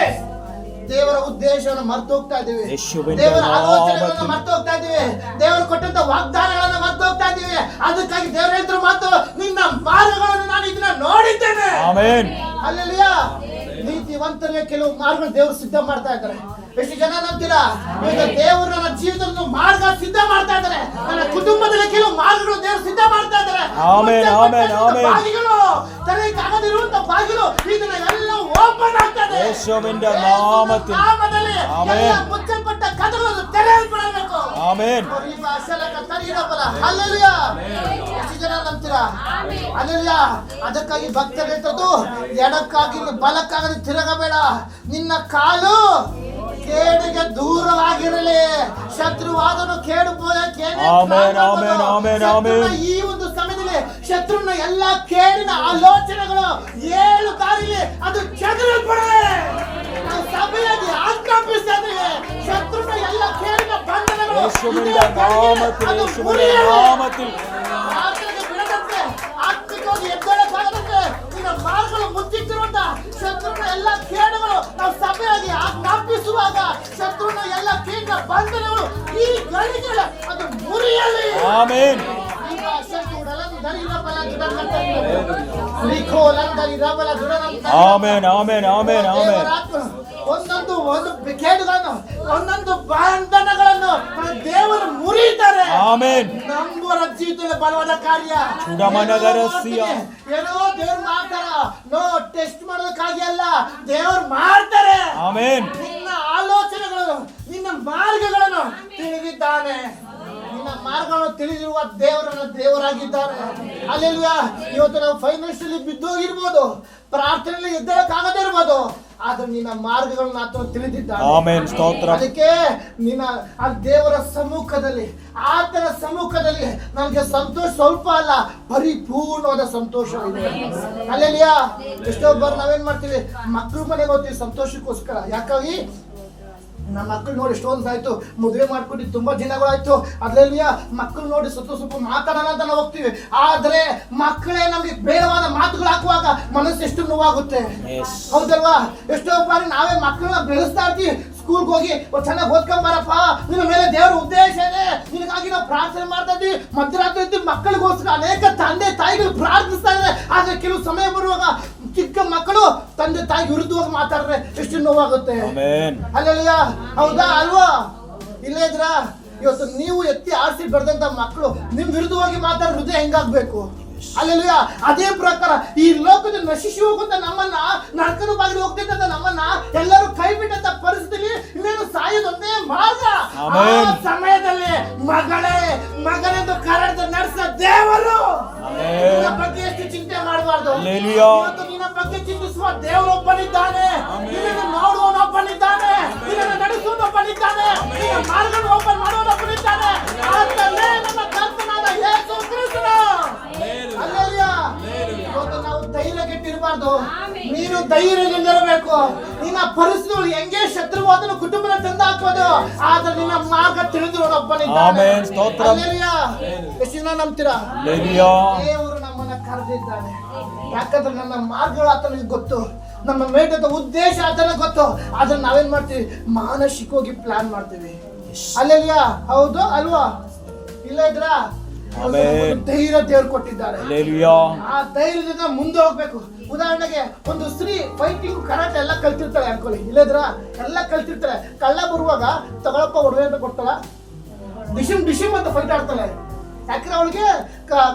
ದೇವರ ಉದ್ದೇಶವನ್ನು ಮರ್ತು ಹೋಗ್ತಾ ಇದ್ದೀವಿ, ದೇವರ ಆಲೋಚನೆಗಳನ್ನು ಮರ್ತು ಹೋಗ್ತಾ ಇದ್ದೀವಿ, ದೇವರು ಕೊಟ್ಟಂತ ವಾಗ್ದಾನಗಳನ್ನ ಮರ್ತು ಹೋಗ್ತಾ ಇದ್ದೀವಿ. ಅದಕ್ಕಾಗಿ ದೇವರ ಹೇಳಿದ್ರು ಮಾತು, ನಿನ್ನ ಮಾರ್ಗಗಳನ್ನು ನಾನು ಇದನ್ನ ನೋಡಿದ್ದೇನೆ. ಅಲ್ಲೆಲ್ಲಾ ನೀತಿವಂತರಿಗೆ ಕೆಲವು ಮಾರ್ಗಗಳು ದೇವರು ಸಿದ್ಧ ಮಾಡ್ತಾ ಇದ್ದಾರೆ. ಎಷ್ಟು ಜನ ನಂಬ್ತೀರಾ? ದೇವರು ನನ್ನ ಜೀವಿತದ ಮಾರ್ಗ ಸಿದ್ಧ ಮಾಡ್ತಾ ಇದ್ದಾರೆ. ನನ್ನ ಕುಟುಂಬದಲ್ಲಿ ಕೆಲವು ಮಾರ್ಗಗಳು ದೇವರು ಸಿದ್ಧ ಮಾಡ್ತಾ ಇದ್ದಾರೆ. ಬಾಗಿಲು ತೆರೆಯಕ್ಕಾಗದಿರುವಂತ ಬಾಗಿಲು ಇದನ್ನ ಎಲ್ಲ ಓಪನ್ ಆಗ್ತದೆ. ನಾಮದಲ್ಲಿ ಮುಚ್ಚಲ್ಪಟ್ಟ ಕಥೆಗಳು ತೆರೆಯಲ್ಪಡಬೇಕು. ಹಲ್ಲೆಲೂಯಾ. ಎಷ್ಟು ಜನ ನಂಬ್ತೀರಾ? ಹಲ್ಲೆಲೂಯಾ. ಅದಕ್ಕಾಗಿ ಭಕ್ತರು ಹೇಳ್ತದ್ದು, ಎಡಕ್ಕಾಗಿ ಬಲಕ್ಕಾಗದೆ ತಿರುಗಬೇಡ, ನಿನ್ನ ಕಾಲು ಕೇಡಿಗೆ ದೂರವಾಗಿರಲಿ. ಶತ್ರುವಾದನು ಕೇಡು ಈ ಒಂದು ಸಮಯದಲ್ಲಿ ಶತ್ರುನ ಎಲ್ಲ ಕೇಡಿನ ಆಲೋಚನೆಗಳು 7 ದಾರಿಲಿ ಅದು ಚದುರಲ್ಪಡಲಿ. ನಾವು ಸಭೆಯಾಗಿ ಆಜ್ಞಾಪಿಸ್ತಾ ಇದ್ದೇವೆ, ಶತ್ರುನ ಎಲ್ಲ ಕೇಡಿನ ಬಂಧನಗಳು ಅದು ಮುರಿಯಲಿ. ಆತ್ಮಿಕವಾಗಿ ಎದ್ದೇಳಕ್ಕಾಗದಂತೆ ನಿನ್ನ ಮಾರ್ಗಗಳು ಮುಚ್ಚಿಟ್ಟಿರುವಂತ ಶತ್ರುನ ಎಲ್ಲ ಕೇಡುಗಳು ನಾವು ಸಭೆಯಾಗಿ ಆಜ್ಞಾಪಿಸುವಾಗ ಶತ್ರುನ ಎಲ್ಲ ಕೇಡಿನ ಬಂಧನಗಳು ಈ ಗಳಿಗೆಗಳ ಅದು ಮುರಿಯಲಿ. ಆಮೆನ್. ಒಂದೊಂದು ಕೇಡುಗಳನ್ನು, ಒಂದೊಂದು ಬಂಧನಗಳನ್ನು ದೇವರು ಮುರಿತಾರೆ. ನಂಬುವರ ಜೀವಿತದಲ್ಲಿ ಬಲವಾದ ಕಾರ್ಯ ಏನೋ ದೇವ್ರು ಮಾಡ್ತಾರ. ನೋ ಟೆಸ್ಟ್ ಮಾಡೋದಕ್ಕಾಗಿ ಅಲ್ಲ, ದೇವ್ರು ಮಾಡ್ತಾರೆ. ನಿನ್ನ ಆಲೋಚನೆಗಳು, ನಿನ್ನ ಮಾರ್ಗಗಳನ್ನು ತಿಳಿದಿದ್ದಾನೆ. ನಿನ್ನ ಮಾರ್ಗಗಳನ್ನು ತಿಳಿದಿರುವ ದೇವರಾಗಿದ್ದಾರೆ. ಅಲ್ಲೆಲ್ಲಾ ಇವತ್ತು ನಾವು ಫೈನಾನ್ಷಿಯಲಿ ಬಿದ್ದೋಗಿರ್ಬೋದು, ಪ್ರಾರ್ಥನೆಯಲ್ಲಿ ಎದ್ದೇಳಕ್ಕಾಗದೇ ಇರ್ಬೋದು, ಆದ್ರೆ ನಿನ್ನ ಮಾರ್ಗಗಳನ್ನ ಆತನು ತಿಳಿದಿದ್ದಾನೆ. ಅದಕ್ಕೆ ನಿನ್ನ ಆ ದೇವರ ಸಮ್ಮುಖದಲ್ಲಿ, ಆತನ ಸಮ್ಮುಖದಲ್ಲಿ ನನಗೆ ಸಂತೋಷ ಸ್ವಲ್ಪ ಅಲ್ಲ, ಪರಿಪೂರ್ಣವಾದ ಸಂತೋಷವಿದೆ. ಅಲ್ಲೆಲ್ಲಾ ಎಷ್ಟೋ ಬಾರಿ ನಾವೇನ್ ಮಾಡ್ತೀವಿ, ಮಕ್ಕಳ ಮನೆಗೆ ಹೋಗ್ತೀವಿ ಸಂತೋಷಕ್ಕೋಸ್ಕರ. ಯಾಕಾಗಿ ನಮ್ಮ ಮಕ್ಕಳು ನೋಡಿ ಎಷ್ಟೊಂದು ಆಯ್ತು, ಮದುವೆ ಮಾಡ್ಕೊಂಡು ತುಂಬಾ ದಿನಗಳಾಯ್ತು, ಅದ್ರಲ್ಲಿ ಮಕ್ಕಳು ನೋಡಿ ಸ್ವಲ್ಪ ಮಾತಾಡೋಣ ಅಂತ ನಾವು ಹೋಗ್ತೀವಿ. ಆದ್ರೆ ಮಕ್ಕಳೇ ನಮ್ಗೆ ಬೇಡವಾದ ಮಾತುಗಳು ಹಾಕುವಾಗ ಮನಸ್ಸು ಎಷ್ಟು ನೋವಾಗುತ್ತೆ, ಹೌದಲ್ವಾ? ಎಷ್ಟೋ ಬಾರಿ ನಾವೇ ಮಕ್ಕಳನ್ನ ಬೆಳೆಸ್ತಾ ಇರ್ತೀವಿ, ಸ್ಕೂಲ್ಗೆ ಹೋಗಿ ಚೆನ್ನಾಗಿ ಓದ್ಕೊಂಬಾರಪ್ಪ, ನಿನ್ನ ಮೇಲೆ ದೇವರ ಉದ್ದೇಶ ಇದೆ, ನಿನಗಾಗಿ ನಾವು ಪ್ರಾರ್ಥನೆ ಮಾಡ್ತಾ ಇದ್ವಿ. ಮಧ್ಯರಾತ್ರಿ ಮಕ್ಕಳಿಗೋಸ್ಕರ ಅನೇಕ ತಂದೆ ತಾಯಿಗಳು ಪ್ರಾರ್ಥಿಸ್ತಾ ಇದ್ದಾರೆ. ಆದ್ರೆ ಕೆಲವು ಸಮಯ ಬರುವಾಗ ಚಿಕ್ಕ ಮಕ್ಕಳು ತಂದೆ ತಾಯಿ ವಿರುದ್ಧವಾಗಿ ಮಾತಾಡಿದ್ರೆ ಎಷ್ಟು ನೋವಾಗುತ್ತೆ. ಅಲ್ಲೆಲ್ಲ ಹೌದಾ ಅಲ್ವಾ? ಇಲ್ಲೇ ಇದ್ರ ಇವತ್ತು ನೀವು ಎತ್ತಿ ಆರಿಸಿ ಬೆಳೆದಂತ ಮಕ್ಕಳು ನಿಮ್ ವಿರುದ್ಧವಾಗಿ ಮಾತಾಡೋ ಹೃದಯ ಹೆಂಗಾಗ್ಬೇಕು? ಅಲ್ಲೆಲ್ಲ ಅದೇ ಪ್ರಕಾರ ಈ ಲೋಕದ ನಶಿಸಿ ಹೋಗುತ್ತ ನಮ್ಮನ್ನ, ನರಕದ ಬಾಗಿಲು ಹೋಗ್ತಿದ್ದಂತ ನಮ್ಮನ್ನ ಎಲ್ಲರೂ ಕೈ ಬಿಟ್ಟಂತ ಪರಿಸ್ಥಿತಿಲಿ ಇನ್ನೇನು ಸಾಯೋದೊಂದೇ ಮಾರ್ಗ. ಆ ಸಮಯದಲ್ಲಿ ಮಗನೆಂದು ಕರೆದು ನಡೆಸ ದೇವರು ನಿನ್ನ ಬಗ್ಗೆ ಎಷ್ಟು ಚಿಂತೆ ಮಾಡಬಾರ್ದು. ನಿನ್ನ ಬಗ್ಗೆ ಚಿಂತಿಸುವ ದೇವರೊಬ್ಬನಿದ್ದಾನೆ, ನಿನ್ನನ್ನು ನೋಡುವವನೊಬ್ಬನಿದ್ದಾನೆ, ನಿನ್ನನ್ನು ನಡೆಸುವವನೊಬ್ಬನಿದ್ದಾನೆ, ನಿನ್ನ ಮಾರ್ಗ ಓಪನ್ ಮಾಡುವವನೊಬ್ಬನಿದ್ದಾನೆ. ಆತನೇ ನಮ್ಮ ಕರ್ತನಾದ ಯೇಸು ಕ್ರಿಸ್ತನು. ಇವತ್ತು ನಾವು ಧೈರ್ಯ ಕೆಟ್ಟಿರಬಾರ್ದು, ನೀನು ಧೈರ್ಯದಿಂದಿರಬೇಕು. ನಿನ್ನ ಪರಿಸ್ಥಿತಿಗಳು ಹೆಂಗೆ ಶತ್ರುವಾದನು ಕುಟುಂಬದ ತಂದು ಹಾಕೋದು, ಆದ್ರೆ ನಿನ್ನ ಮಾರ್ಗ ತಿಳಿದಿರೋನೊಬ್ಬನಿದ್ದಾನೆ. ಎಷ್ಟು ಜನ ನಂಬ್ತೀರಾ? ದೇವರು ನಮ್ಮನ್ನ ಕರೆದಿದ್ದಾನೆ, ಯಾಕಂದ್ರೆ ನನ್ನ ಮಾರ್ಗಗಳು ಆತನಿಗೆ ಗೊತ್ತು, ನಮ್ಮ ಮೇಟದ ಉದ್ದೇಶ ಆತನಿಗೆ ಗೊತ್ತು. ಆದ್ರೆ ನಾವೇನ್ ಮಾಡ್ತೀವಿ? ಮಾನಸಿಕವಾಗಿ ಪ್ಲಾನ್ ಮಾಡ್ತೀವಿ. ಅಲ್ಲೆಲ್ಲ ಹೌದು ಅಲ್ವಾ? ಇಲ್ಲ ಇದ್ರ ಧೈರ್ಯ ದೇವ್ರು ಕೊಟ್ಟಿದ್ದಾರೆ. ಆ ಧೈರ್ಯದಿಂದ ಮುಂದೆ ಹೋಗ್ಬೇಕು. ಉದಾಹರಣೆಗೆ ಒಂದು ಸ್ತ್ರೀ ಫೈಟಿಂಗ್ ಕರಾಟೆ ಎಲ್ಲ ಕಲ್ತಿರ್ತಾಳೆ ಅನ್ಕೊಳ್ಳಿ, ಇಲ್ಲದ್ರ ಎಲ್ಲ ಕಲ್ತಿರ್ತಾಳೆ. ಕಳ್ಳ ಬರುವಾಗ ತಗೊಳಪ್ಪ ಒಡವೆ ಅಂತ ಕೊಡ್ತಾಳ, ಡಿಶಿಮ್ ಅಂತ ಫೈಟ್ ಆಡ್ತಾಳೆ. ಯಾಕಂದ್ರೆ ಅವಳಿಗೆ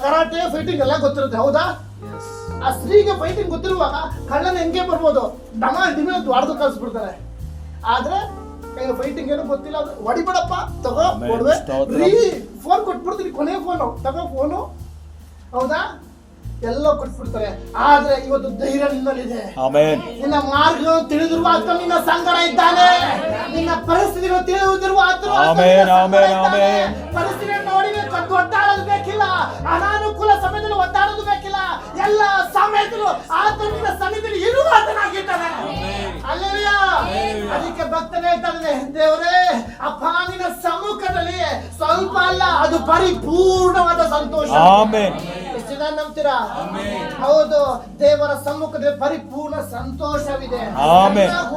ಕರಾಟೆ ಫೈಟಿಂಗ್ ಎಲ್ಲ ಗೊತ್ತಿರುತ್ತೆ, ಹೌದಾ? ಆ ಸ್ತ್ರೀಗೆ ಫೈಟಿಂಗ್ ಗೊತ್ತಿರುವಾಗ ಕಳ್ಳನ ಹೆಂಗೆ ಬರ್ಬೋದು, ಡಿಮೆ ಅಂತ ಹೊಡೆದು ಕಳ್ಸ್ಬಿಡ್ತಾರೆ. ಆದ್ರೆ ಫೈಟಿಂಗ್ ಏನೋ ಗೊತ್ತಿಲ್ಲ, ಹೊಡಿಬೇಡಪ್ಪ ತಗೋ ಕೊಡುವೆ, ಫೋನ್ ಕೊಟ್ಬಿಡ್ತೀನಿ, ಕೊನೆ ಫೋನು ತಗೋ ಫೋನು, ಹೌದಾ? ಎಲ್ಲ ಕೊಟ್ಬಿಡ್ತಾರೆ. ಆದ್ರೆ ಇವತ್ತು ಧೈರ್ಯ ನಿನ್ನಲ್ಲಿದೆ. ನಿನ್ನ ಮಾರ್ಗ ತಿಳಿದಿರುವ ಆತ ನಿನ್ನ ಸಂಗಡ ಇದ್ದಾನೆ, ನಿನ್ನ ಪರಿಸ್ಥಿತಿಗಳು ತಿಳಿದಿರುವ ಪರಿಸ್ಥಿತಿ ನೋಡಿ ಒದ್ದಾಡೋದು ಬೇಕಿಲ್ಲ, ಅನಾನುಕೂಲ ಸಮಯದಲ್ಲಿ ಒದ್ದಾಡೋದು ಬೇಕಿಲ್ಲ. ಎಲ್ಲ ಸಮಯದಲ್ಲೂ ಆತ ನಿನ್ನ ಸನ್ನಿಧಿಯಲ್ಲಿ ಇರುವ ಆತನಾಗಿದ್ದಾನೆ. ಅಲ್ಲೆಲ್ಲ ಅದಕ್ಕೆ ಭಕ್ತನೇ ಹೇಳ್ತಾನೆ, ದೇವರೇ ಅಪ್ಪ ನಿನ್ನ ಸಮ್ಮುಖದಲ್ಲಿ ಸ್ವಲ್ಪ ಅಲ್ಲ, ಅದು ಪರಿಪೂರ್ಣವಾದ ಸಂತೋಷ. ಎಷ್ಟು ಜನ ನಂಬ್ತೀರಾ? ಹೌದು, ದೇವರ ಸಮ್ಮುಖದಲ್ಲಿ ಪರಿಪೂರ್ಣ ಸಂತೋಷವಿದೆ.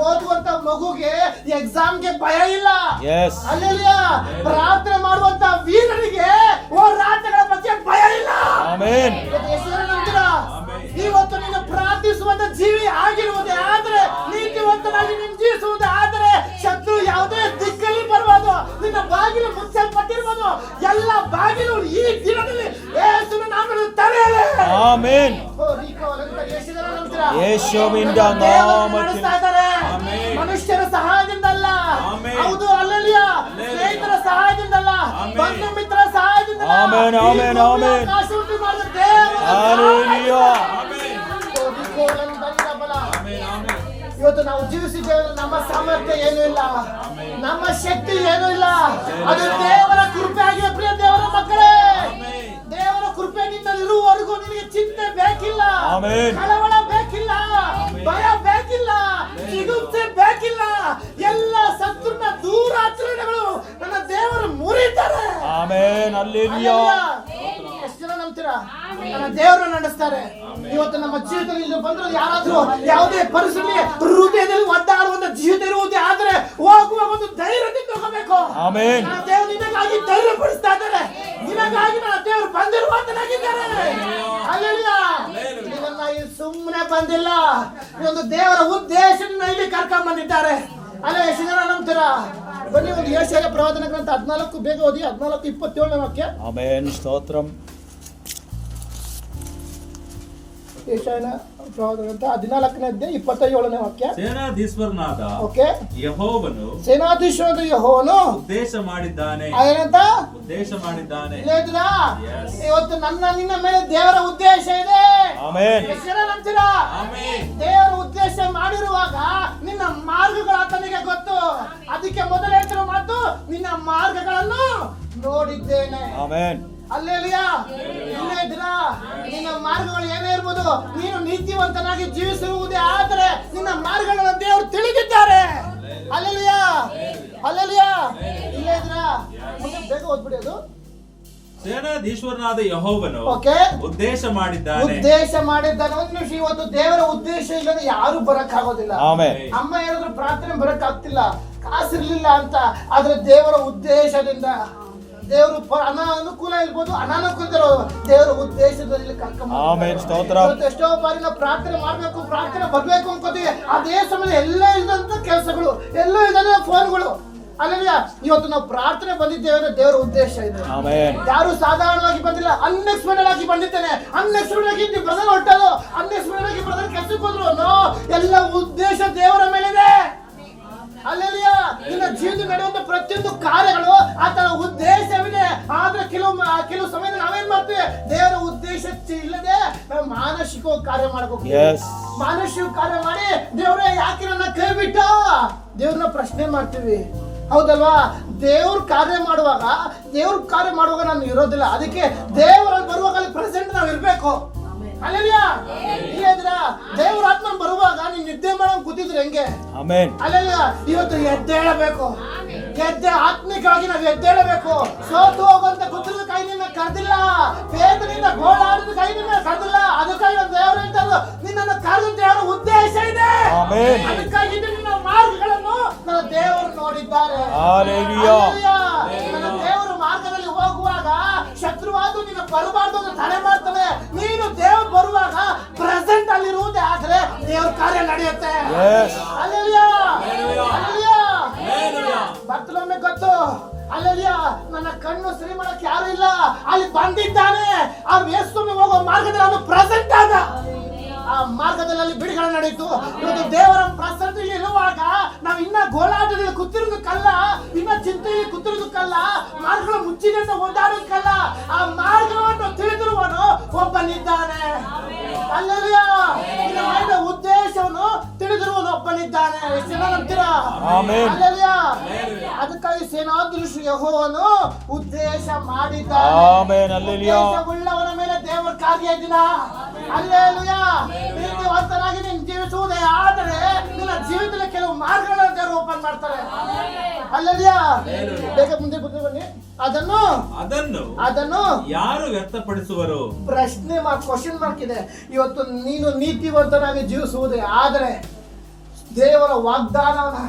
ಓದುವಂತ ಮಗುಗೆ ಎಕ್ಸಾಮ್ಗೆ ಭಯ ಇಲ್ಲ. ಅಲ್ಲೆಲ್ಲ ಪ್ರಾರ್ಥನೆ ಮಾಡುವಂತ ವೀರನಿಗೆ ಹೋರಾಟಗಳ ಬಗ್ಗೆ ಭಯ ಇಲ್ಲ. ಎಷ್ಟು ಜನ ನಂಬ್ತೀರಾ? ಇವತ್ತು ನೀನು ಪ್ರಾರ್ಥಿಸುವಂತ ಜೀವಿ ಆಗಿರುವುದೇ ಆದ್ರೆ, ನೀತಿವಂತನಾಗಿ ನೀನು ಜೀವಿಸುವುದೇ ಆದ್ರೆ, ಶತ್ರು ಯಾವುದೇ ದಿಕ್ಕಲ್ಲಿ ಬರ್ಬೋದು, ನಿನ್ನ ಬಾಗಿಲು ಮುಚ್ಚಲ್ಪಟ್ಟಿರ್ಬೋದು, ಎಲ್ಲ ಬಾಗಿಲು ಈ ದಿನದಲ್ಲಿ ಯೇಸುವಿನ ನಾಮದಲ್ಲಿ ತೆರೆಯಲಿ. ಆಮೆನ್. ಯೇಸುವಿನ ನಾಮದಲ್ಲಿ ಮನುಷ್ಯರ ಸಹಾಯದಿಂದಲ್ಲ, ಹೌದು ಅಲ್ಲೆಲ್ಲ ಸ್ನೇಹಿತರ ಸಹಾಯದಿಂದಲ್ಲ, ಬಂಧು ಮಿತ್ರರ ಸಹಾಯದಿಂದಲ್ಲ, ಆಮೆನ್ ಆಮೆನ್ ಆಮೆನ್. ಇವತ್ತು ನಾವು ಜೀವಿಸಿದ್ದೇವೆ, ನಮ್ಮ ಸಾಮರ್ಥ್ಯ ಏನೂ ಇಲ್ಲ, ನಮ್ಮ ಶಕ್ತಿ ಏನೂ ಇಲ್ಲ, ಅದು ದೇವರ ಕೃಪೆ ಆಗಿದೆ. ಪ್ರಿಯ ದೇವರ ಮಕ್ಕಳೇ, ದೇವರ ಕೃಪೆ ನಿನ್ನಲ್ಲಿರುವವರೆಗೂ ನಿನಗೆ ಚಿಂತೆ ಬೇಕಿಲ್ಲ, ಕಳವಳ ಬೇಕಿಲ್ಲ, ಭಯ ಬೇಕಿಲ್ಲ, ಚಿಗುಪ್ಸೆ ಬೇಕಿಲ್ಲ. ಎಲ್ಲ ಶತ್ರುನ ದೂರಾಚರಣೆಗಳು ನನ್ನ ದೇವರು ಮುರಿತಾರೆ. ಎಷ್ಟು ಜನ ನಂಬ್ತೀರಾ? ನನ್ನ ದೇವರು ನಡೆಸ್ತಾರೆ. ಇವತ್ತು ನಮ್ಮ ಜೀವಿತದಲ್ಲಿ ಬಂದ್ರೆ ಯಾರಾದ್ರೂ ಯಾವುದೇ ಪರಿಸ್ಥಿತಿ ಹೃದಯದಲ್ಲಿ ಒದ್ದಾಡುವಂತ ಜೀವಿತ ಇರುವುದೇ ಆದ್ರೆ ಹೋಗುವ ಒಂದು ಧೈರ್ಯದಿಂದ ಹೋಗಬೇಕು. ನನ್ನ ದೇವರು ನಿನಗಾಗಿ ಧೈರ್ಯ ಪಡಿಸ್ತಾ ಇದ್ದಾರೆ, ನಿನಗಾಗಿ ನನ್ನ ದೇವರು ಬಂದಿರುವಂತನಾಗಿದ್ದಾರೆ. ಅಲ್ಲೆಲ್ಲ ಇದನ್ನ ಸುಮ್ಮನೆ ಬಂದಿಲ್ಲ, ಇದೊಂದು ದೇವರ ಉದ್ದೇಶದಿಂದ ಇಲ್ಲಿ ಕರ್ಕೊಂಡ್ ಬಂದಿದ್ದಾರೆ. ಅಲ್ಲ ಎಷ್ಟು ಜನ ನಂಬ್ತೀರಾ? ಬನ್ನಿ ಒಂದು ಯೆಶಾಯ ಪ್ರವಾದನ ಗ್ರಂಥ 14 ಬೇಗ ಓದಿ, 14:27 ವಾಕ್ಯ. ಆಮೆನ್. ಸ್ತೋತ್ರಂ. ಯೆಶಾಯನ ಪ್ರವಾದನ ಗ್ರಂಥ 14ನೇ 27ನೇ ವಾಕ್ಯ. ಸೇನಾಧೀಶ್ವರನಾದ ಯೆಹೋವನು ಸೇನಾಧೀಶ್ವರನಾದ ಯೆಹೋವನು ಉದ್ದೇಶ ಮಾಡಿದ್ದಾನೆ. ಏನಂತ ಉದ್ದೇಶ ಮಾಡಿದ್ದಾನೆ. ಇವತ್ತು ನನ್ನ ನಿನ್ನ ಮೇಲೆ ದೇವರ ಉದ್ದೇಶ ಇದೆ. ದೇವರ ಉದ್ದೇಶ ಮಾಡಿರುವಾಗ ನಿನ್ನ ಮಾರ್ಗಗಳು ಆತನಿಗೆ ಗೊತ್ತು. ಅದಕ್ಕೆ ಮೊದಲು ಹೇಳ್ತಿರೋ ಮಾತು, ನಿನ್ನ ಮಾರ್ಗಗಳನ್ನು ನೋಡಿದ್ದೇನೆ. ಅಲ್ಲೆಲಿಯಾ ಇಲ್ಲೇ ಇದ್ದೀರಾ? ನಿನ್ನ ಮಾರ್ಗಗಳು ಏನೇ ಇರ್ಬೋದು, ನೀನು ನೀತಿವಂತನಾಗಿ ಜೀವಿಸುವುದೇ ಆದರೆ ನಿನ್ನ ಮಾರ್ಗಗಳನ್ನು ದೇವರು ತಿಳಿದಿದ್ದಾರೆ. ಅಲ್ಲೆಲಿಯಾ ಸೇನಾಧೀಶ್ವರನಾದ ಯೆಹೋವನು ಓಕೆ, ಉದ್ದೇಶ ಮಾಡಿದ್ದಾನೆ. ಉದ್ದೇಶ ಮಾಡಿದ್ದಾನೆ. ಒಂದು ನಿಮಿಷ, ಇವತ್ತು ದೇವರ ಉದ್ದೇಶ ಇಲ್ಲದೆ ಯಾರು ಬರಕ್ ಆಗೋದಿಲ್ಲ. ಆಮೆನ್. ಅಮ್ಮ ಹೇಳಿದ್ರು ಪ್ರಾರ್ಥನೆ ಬರಕ್ ಆಗ್ತಿಲ್ಲ, ಕಾಸಿರ್ಲಿಲ್ಲ ಅಂತ. ಆದ್ರೆ ದೇವರ ಉದ್ದೇಶದಿಂದ, ದೇವರು ಅನಾನುಕೂಲ ಇರ್ಬೋದು, ಅನಾನುಕೂಲ ದೇವರ ಉದ್ದೇಶದಲ್ಲಿ ಆಮೆನ್. ಸ್ತೋತ್ರ. ಎಷ್ಟೋ ಬಾರಿ ನಾವು ಪ್ರಾರ್ಥನೆ ಮಾಡ್ಬೇಕು, ಪ್ರಾರ್ಥನೆ ಬರ್ಬೇಕು ಅನ್ಕೋತೀವಿ. ಅದೇ ಸಮಯ ಎಲ್ಲ ಇಲ್ಲದಂತ ಕೆಲಸಗಳು, ಎಲ್ಲ ಇಲ್ಲದ ಫೋನ್ಗಳು. ಅಲ್ಲಲ್ಲ, ಇವತ್ತು ನಾವು ಪ್ರಾರ್ಥನೆ ಬಂದಿದ್ದೇವೆ ಅಂದ್ರೆ ದೇವರ ಉದ್ದೇಶ ಇದೆ. ಯಾರು ಸಾಧಾರಣವಾಗಿ ಬಂದಿಲ್ಲ, ಅನ್ಎಕ್ಸ್ಪೆಕ್ಟೆಡ್ ಆಗಿ ಬಂದಿದ್ದೇನೆ. ಅನ್ಎಕ್ಸ್ಪೆಕ್ಟೆಡ್ ಆಗಿ ಬ್ರದರ್ ಹೊಟ್ಟದು, ಅನ್ಎಕ್ಸ್ಪೆಕ್ಟೆಡ್ ಆಗಿ ಬ್ರದರ್ ಕೆಲಸಕ್ಕೆ ಹೋದ್ರು. ನೋ, ಎಲ್ಲ ಉದ್ದೇಶ ದೇವರ ಮೇಲಿದೆ. ಅಲ್ಲೆಲ್ಲ ನಿನ್ನ ಜೀವನ ನಡೆಯುವಂತ ಪ್ರತಿಯೊಂದು ಕಾರ್ಯಗಳು ಆತನ ಉದ್ದೇಶವಿದೆ. ಆದ್ರೆ ಕೆಲವು ಸಮಯದಲ್ಲಿ ನಾವೇನ್ ಮಾಡ್ತೀವಿ, ದೇವರ ಉದ್ದೇಶ ಇಲ್ಲದೆ ನಾವು ಮಾನಸಿಕ ಕಾರ್ಯ ಮಾಡಬೇಕು. ಮಾನಸಿಕ ಕಾರ್ಯ ಮಾಡಿ ದೇವರೇ ಯಾಕೆ ನನ್ನ ಕೈ ಬಿಟ್ಟ ದೇವ್ರನ್ನ ಪ್ರಶ್ನೆ ಮಾಡ್ತೀವಿ. ಹೌದಲ್ವಾ? ದೇವ್ರ ಕಾರ್ಯ ಮಾಡುವಾಗ ನಾನು ಇರೋದಿಲ್ಲ. ಅದಕ್ಕೆ ದೇವರಲ್ಲಿ ಬರುವಾಗ ಅಲ್ಲಿ ಪ್ರೆಸೆಂಟ್ ನಾವು ಇರ್ಬೇಕು. ಅಲ್ಲೆಲ್ಲ ದೇವ್ರ ಆತ್ಮ ಬರುವಾಗ ನೀನ್ ನಿದ್ದೆ ಮಾಡೋಂಗ್ ಕೂತಿದ್ರೆ ಹೆಂಗೆ? ಅಲ್ಲೆಲ್ಲ ಇವತ್ತು ಎದ್ದೇಳಬೇಕು. ಆತ್ಮಿಕವಾಗಿ ನಾವು ಎದ್ದೇಳಬೇಕು. ಸೋತು ಹೋಗುವಂತ ಕುದುರದ ಕೈ ನಿನ್ನ ಕರೆದಿಲ್ಲ, ವೇದನೆಯಿಂದ ಗೋಳಾಡಿದ ಕೈ ನಿನ್ನ ಕರೆದಿಲ್ಲ. ಅದಕ್ಕಾಗಿ ನಮ್ಮ ದೇವರು ಹೇಳ್ತಾರೆ, ನಿನ್ನನ್ನು ಕರೆದ ದೇವರ ಉದ್ದೇಶ ಇದೆ. ಅದಕ್ಕಾಗಿ ನಿನ್ನ ಮಾರ್ಗಗಳನ್ನು ನನ್ನ ದೇವರು ನೋಡಿದ್ದಾರೆ. ನನ್ನ ದೇವರು ಮಾರ್ಗದಲ್ಲಿ ಹೋಗುವಾಗ ಶತ್ರುವಾದು ನಿನ್ನ ಬರಬಾರ್ದು ಅಂತ ತಡೆ ಮಾಡ್ತಾನೆ. ನೀನು ದೇವರು ಬರುವಾಗ ಪ್ರೆಸೆಂಟ್ ಅಲ್ಲಿರುವುದೇ ಆದ್ರೆ ದೇವ್ರ ಕಾರ್ಯ ನಡೆಯುತ್ತೆ. ಬರ್ತಲೊಮ್ಮೆ ಗೊತ್ತು, ಅಲ್ಲಯ್ಯ ನನ್ನ ಕಣ್ಣು ಸರಿ ಮಾಡಕ್ ಯಾರು ಇಲ್ಲ, ಅಲ್ಲಿ ಬಂದಿದ್ದಾನೆ. ಆ ಯೇಸುವಿಗೆ ಹೋಗೋ ಮಾರ್ಗದಲ್ಲಿ ಅವನು ಪ್ರೆಸೆಂಟ್ ಆದ. ಆ ಮಾರ್ಗದಲ್ಲಿ ಅಲ್ಲಿ ಬಿಡುಗಡೆ ನಡೆಯಿತು. ಇವತ್ತು ದೇವರ ಪ್ರಸನ್ನತೆಯಲ್ಲಿ ಇರುವಾಗ ನಾವು ಇನ್ನ ಗೋಳಾಟದಲ್ಲಿ ಕೂತಿರೋದಕ್ಕಲ್ಲ, ಇನ್ನ ಚಿಂತೆಯಲ್ಲಿ ಕೂತಿರೋದಕ್ಕಲ್ಲ, ಮಾರ್ಗಗಳು ಮುಚ್ಚಿದೆ ಅಂತ ಓಡಾಡೋದಕ್ಕಲ್ಲ. ಆ ಮಾರ್ಗವನ್ನು ತಿಳಿದಿರುವನು ಒಬ್ಬನಿದ್ದಾನೆ. ಅಲ್ಲಯ್ಯ, ಉದ್ದೇಶವನ್ನು ತಿಳಿದಿರುವನು ಒಬ್ಬನಿದ್ದಾನೆ. ಎಷ್ಟು ಜನ ನಂಬ್ತೀರಾ? ಅಲ್ಲಯ್ಯ, ಅದಕ್ಕಾಗಿ ಸೇನಾಧೀಶ್ವರ ಯೆಹೋವನು ಉದ್ದೇಶ ಮಾಡಿದ್ದಾನೆ. ಉಳ್ಳವನ ಮೇಲೆ ದೇವರ ಕಾರ್ಯ ದಿನ. ಅಲ್ಲೇಲುಯ. ನೀತಿವಂತನಾಗಿ ನೀನು ಜೀವಿಸುವುದೇ ಆದರೆ ನಿನ್ನ ಜೀವಿತದಲ್ಲಿ ಕೆಲವು ಮಾರ್ಗಗಳನ್ನು ದೇವರು ಓಪನ್ ಮಾಡ್ತಾರೆ. ಅಲ್ಲಲ್ಯ, ಬೇಗ ಮುಂದೆ ಬನ್ನಿ. ಅದನ್ನು ಯಾರು ವ್ಯಕ್ತಪಡಿಸುವರು? ಪ್ರಶ್ನೆ ಕ್ವಶನ್ ಮಾರ್ಕ್ ಇದೆ. ಇವತ್ತು ನೀನು ನೀತಿವಂತನಾಗಿ ಜೀವಿಸುವುದೇ ಆದರೆ ದೇವರ ವಾಗ್ದಾನವನ್ನ,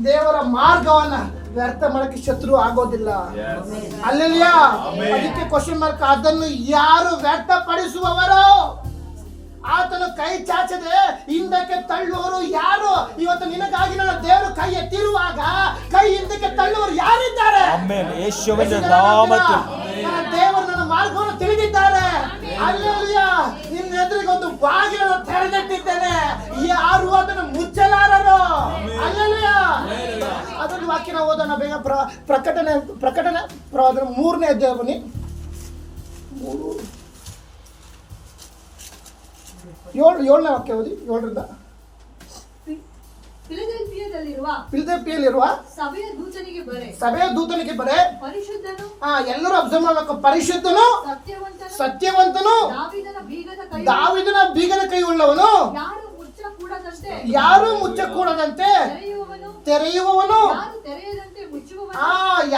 ದೇವರ ಮಾರ್ಗವನ್ನ ವ್ಯರ್ಥ ಮಾಡಕ್ಕೆ ಶತ್ರು ಆಗೋದಿಲ್ಲ. ಅಲ್ಲಲ್ಯ, ಅದಕ್ಕೆ ಕ್ವಶನ್ ಮಾರ್ಕ್. ಅದನ್ನು ಯಾರು ವ್ಯಕ್ತಪಡಿಸುವವರು? ಆತನು ಕೈ ಚಾಚದೆ ಹಿಂದಕ್ಕೆ ತಳ್ಳುವವರು ಯಾರು? ಇವತ್ತು ನಿನಗಾಗಿ ನನ್ನ ದೇವರು ಕೈ ಎತ್ತಿರುವಾಗ ಕೈ ಹಿಂದಕ್ಕೆ ತಳ್ಳುವವರು ಯಾರಿದ್ದಾರೆ? ನನ್ನ ದೇವರು ನನ್ನ ಮಾರ್ಗವನ್ನು ತಿಳಿದಿದ್ದಾರೆ. ಅಲ್ಲೆಲ್ಲ ನಿನ್ನ ಎದುರಿಗೆ ಒಂದು ಬಾಗಿಲನ್ನು ತೆರೆದಿಟ್ಟಿದ್ದೇನೆ, ಯಾರು ಅದನ್ನು ಮುಚ್ಚಲಾರರು. ಅಲ್ಲೆಲ್ಲ ಅದನ್ನು ವಾಕ್ಯನ ಓದೋಣ ಬೇಗ. ಪ್ರಕಟಣೆ 3ನೇ ಅಧ್ಯಾಯ ಬನ್ನಿ. 7ನೇ ವಾಕ್ಯ ಓದಿ. 7ರಿಂದ. ಫಿಲದೆಲ್ಫಿಯಲ್ಲಿರುವ ಸಭೆಯ ದೂತನಿಗೆ ಬರೆ. ಎಲ್ಲರೂ ಅಬ್ಸರ್ವ್ ಮಾಡಬೇಕು. ಪರಿಶುದ್ಧನು, ಸತ್ಯವಂತನು, ದಾವೀದನ ಬೀಗದ ಕೈ ಉಳ್ಳವನು, ಯಾರು ಮುಚ್ಚಕೂಡದಂತೆ ತೆರೆಯುವವನು,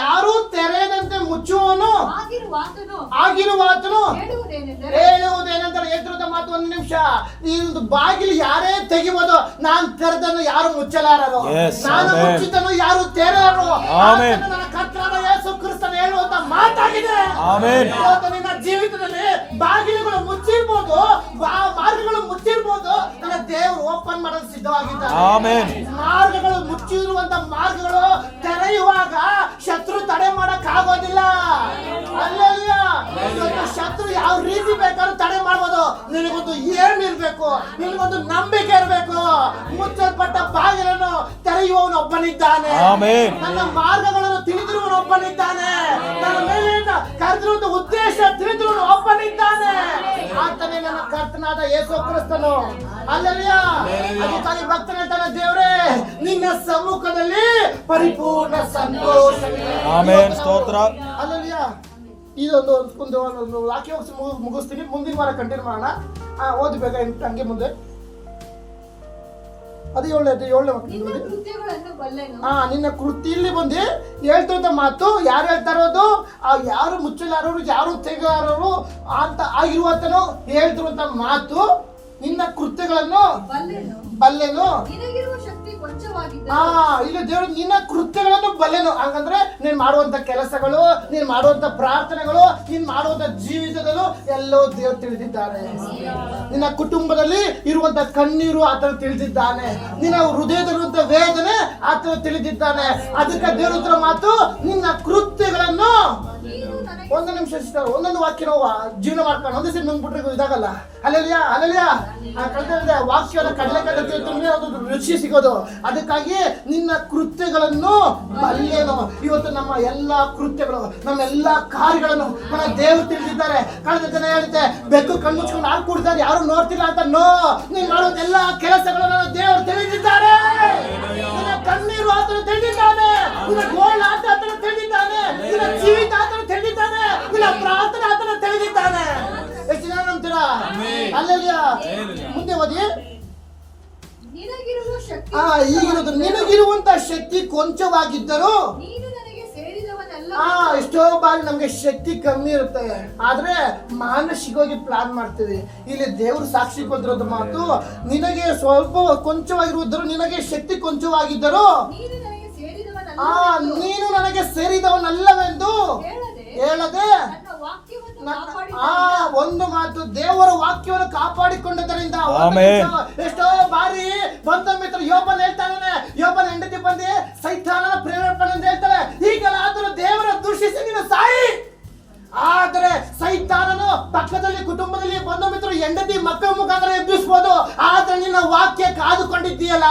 ಯಾರು ತೆರೆಯದಂತೆ ಮುಚ್ಚುವವನು ಆಗಿರುವಾತನು. ಹೇಳುವುದೇನೆಂದರೆ, ಎದುರದ ಮಾತು. 1 ನಿಮಿಷ. ಇದು ಬಾಗಿಲು ಯಾರೇ ತೆಗಿಬೋದು. ನಾನು ತೆರೆದನ್ನು ಯಾರು ಮುಚ್ಚಲಾರರು, ನಾನು ಮುಚ್ಚಿದನು ಯಾರು ತೆರೆಯರು. ನನ್ನ ಕರ್ತನಾದ ಯೇಸು ಕ್ರಿಸ್ತನು ಹೇಳುವಂತ ಮಾತಾಗಿದೆ. ನಿನ್ನ ಜೀವಿತದಲ್ಲಿ ಬಾಗಿಲುಗಳು ಮುಚ್ಚಿರ್ಬೋದು, ಮಾರ್ಗಗಳು ಮುಚ್ಚಿರ್ಬೋದು, ನನ್ನ ದೇವರು ಓಪನ್ ಮಾಡಲು ಸಿದ್ಧವಾಗಿದ್ದಾರೆ. ಮಾರ್ಗಗಳು ಮುಚ್ಚಿರುವಂತ ಮಾರ್ಗಗಳು ತೆರೆಯುವಾಗ ಶತ್ರು ತಡೆ ಮಾಡಕ್ ಆಗೋದಿಲ್ಲ. ಅಲ್ಲೆಲ್ಲ ಶತ್ರು ಯಾವ ರೀತಿ ಬೇಕಾದ್ರೂ ತಡೆ ಮಾಡ್ಬೋದು. ನಿನಗೊಂದು ಏನಿರ್ಬೇಕು, ನಿನಗೊಂದು ನಂಬಿಕೆ ಇರಬೇಕು. ಮುಚ್ಚಲ್ಪಟ್ಟ ಬಾಗಿಲನ್ನು ತೆರೆಯುವವನು ಒಬ್ಬನಿದ್ದಾನೆ. ನನ್ನ ಮಾರ್ಗಗಳನ್ನು ತಿಳಿದಿರುವವನು ಒಬ್ಬನಿದ್ದಾನೆ. ನನ್ನ ಮೇಲೆ ಕರೆದಿರುವಂತ ಉದ್ದೇಶ ತಿಳಿದಿರುವವನು ಒಬ್ಬನಿದ್ದಾನೆ. ಆತನೇ ನನ್ನ ಕರ್ತನಾದ ಯೇಸು ಕ್ರಿಸ್ತನು. ಅಲ್ಲೆಲ್ಲ ಅದಕ್ಕಾಗಿ ಭಕ್ತನ ಹೇಳ್ತಾನೆ, ದೇವರೇ ನಿನ್ನ ಸಮ್ಮುಖದಲ್ಲಿ ಪರಿಪೂರ್ಣ ಸಂತೋಷ. ಅಲ್ಲೆಲ್ಲ ಇದೊಂದು ವಾಕ್ಯ ಮುಗಿಸ್ತೀನಿ. ಮುಂದಿನ ವಾರ ಕಂಟಿನ್ಯೂ ಮಾಡೋಣ. ಓದ್ಬೇಕಾ ಹಂಗೆ ಮುಂದೆ. ಅದು ಏಳನೇ ವಾಕ್ಯ ನಿನ್ನ ಕೃತ್ಯಗಳನ್ನು ಬಲ್ಲೆನು. ನಿನ್ನ ಕೃತಿ ಇಲ್ಲಿ ಬಂದು ಹೇಳ್ತಿರೋ ಮಾತು ಯಾರು ಹೇಳ್ತಾ ಇರೋದು? ಯಾರು ಮುಚ್ಚಲಾರರು, ಯಾರು ತೆಗೆಲಾರರು ಅಂತ ಆಗಿರುವಂತನು ಹೇಳ್ತಿರುವಂತ ಮಾತು. ನಿನ್ನ ಕೃತ್ಯಗಳನ್ನು ಬಲ್ಲೆನು. ನಿನಗಿರುವ ಶಕ್ತಿ ಕೊಂಚವಾಗಿದ್ದರೆ ಇಲ್ಲಿ ದೇವರು ನಿನ್ನ ಕೃತ್ಯಗಳನ್ನು ಬಲ್ಲೆನು. ಹಾಗಂದ್ರೆ ನೀನ್ ಮಾಡುವಂತ ಕೆಲಸಗಳು, ನೀನ್ ಮಾಡುವಂತ ಪ್ರಾರ್ಥನೆಗಳು, ನೀನ್ ಮಾಡುವಂತ ಜೀವಿತದಲ್ಲೂ ಎಲ್ಲೋ ದೇವರು ತಿಳಿದಿದ್ದಾನೆ. ನಿನ್ನ ಕುಟುಂಬದಲ್ಲಿ ಇರುವಂತ ಕಣ್ಣೀರು ಆತನು ತಿಳಿದಿದ್ದಾನೆ. ನಿನ್ನ ಹೃದಯದಲ್ಲಿರುವಂತ ವೇದನೆ ಆತನು ತಿಳಿದಿದ್ದಾನೆ. ಅದಕ್ಕೆ ದೇವರ ಹತ್ರ ಮಾತು ನಿನ್ನ ಕೃತ್ಯಗಳನ್ನು. ಒಂದು ನಿಮಿಷ ಸಿಸ್ಟರ್, ಒಂದೊಂದು ವಾಕ್ಯ ನಾವು ಜೀವನ ಮಾಡ್ಕೊಂಡು ಒಂದೇ ಸರಿ ನುಂಗ್ಬಿಟ್ರೆ ಇದಾಗಲ್ಲ. ಅಲ್ಲಲ್ಯಾ ಕಳೆದ ವಾಕ್ಯದ ಕಡಲೆಕಾಯಿ ರುಚಿ ಸಿಗೋದು. ಅದಕ್ಕಾಗಿ ನಿನ್ನ ಕೃತ್ಯಗಳನ್ನು ಬಲ್ಲೆನು. ಇವತ್ತು ನಮ್ಮ ಎಲ್ಲಾ ಕೃತ್ಯಗಳು, ನಮ್ಮ ಎಲ್ಲಾ ಕಾರ್ಯಗಳನ್ನು ನನ್ನ ದೇವರು ತಿಳಿದಿದ್ದಾರೆ. ಕಳೆದ ಜನ ಹೇಳಿದ್ದೆ ಬೆಕ್ಕು ಕಣ್ಮುಚ್ಕೊಂಡು ಹಾಲು ಕುಡ್ತಾರೆ, ಯಾರು ನೋಡ್ತಿಲ್ಲ ಅಂತ. ನೀನ್ ಮಾಡುವಂತ ಎಲ್ಲಾ ಕೆಲಸಗಳನ್ನು ದೇವರು ತಿಳಿದಿದ್ದಾರೆ. ನಿನ್ನ ಕಣ್ಣೀರು ಆತನು ತಿಳಿದಿದ್ದಾನೆ, ನಿನ್ನ ಗೋಳ್ ಆತನು ತಿಳಿದಿದ್ದಾನೆ, ನಿನ್ನ ಜೀವಿತ ಆತನು ತಿಳಿದಿದ್ದಾನೆ, ನಿನ್ನ ಪ್ರಾರ್ಥನೆ ಆತನು ತಿಳಿದಿದ್ದಾನೆ. ಎಷ್ಟು ಜನ ನಂಬ್ತೀರಾ? ಅಲ್ಲಲ್ಯಾ ಮುಂದೆ ಓದಿ. ನಿನಗಿರುವ ಶಕ್ತಿ ಈಗಿರೋದು ನಿನಗಿರುವಂತ ಶಕ್ತಿ ಕೊಂಚವಾಗಿದ್ದರು. ನೀನು ನನಗೆ ಸೇರಿದವನಲ್ಲ. ಎಷ್ಟೋ ಬಾರಿ ನಮ್ಗೆ ಶಕ್ತಿ ಕಮ್ಮಿ ಇರುತ್ತೆ, ಆದ್ರೆ ಮಾನಸಿಕವಾಗಿ ಪ್ಲಾನ್ ಮಾಡ್ತೀವಿ. ಇಲ್ಲಿ ದೇವರು ಸಾಕ್ಷಿ ಕೊಟ್ಟಿರೋದು ಮಾತು, ನಿನಗೆ ಸ್ವಲ್ಪ ಕೊಂಚವಾಗಿರುವುದರು, ನಿನಗೆ ಶಕ್ತಿ ಕೊಂಚವಾಗಿದ್ದರು. ನೀನು ನನಗೆ ಸೇರಿದವನಲ್ಲವೆಂದು ಹೇಳದೆ ಒಂದು ಮಾತು ದೇವರ ವಾಕ್ಯವನ್ನು ಕಾಪಾಡಿಕೊಂಡದರಿಂದ. ಎಷ್ಟೋ ಬಾರಿ ಬಂದ ಮಿತ್ರ ಯೋಬನ ಹೇಳ್ತಾನೆ, ಯೋಬನ ಹೆಂಡತಿ ಬಂದು ಸೈತಾನನ ಪ್ರೇರೇಪಣೆ ಅಂತ ಹೇಳ್ತಾಳೆ. ಈಗಲ್ಲ ಆದರೂ ದೇವರ ದೂಷಿಸಿ ನೀನು ಸಾಯಿ. ಆದರೆ ಸೈತಾನನು ಪಕ್ಕದಲ್ಲಿ ಕುಟುಂಬದಲ್ಲಿ ಬಂದ ಮಿತ್ರ ಹೆಂಡತಿ ಮಕ್ಕಳ ಮುಖಾಂತರ ಎಬ್ಬಿಸ್ಬೋದು. ಆದ್ರೆ ನಿನ್ನ ವಾಕ್ಯ ಕಾದುಕೊಂಡಿದ್ದೀಯಲ್ಲ.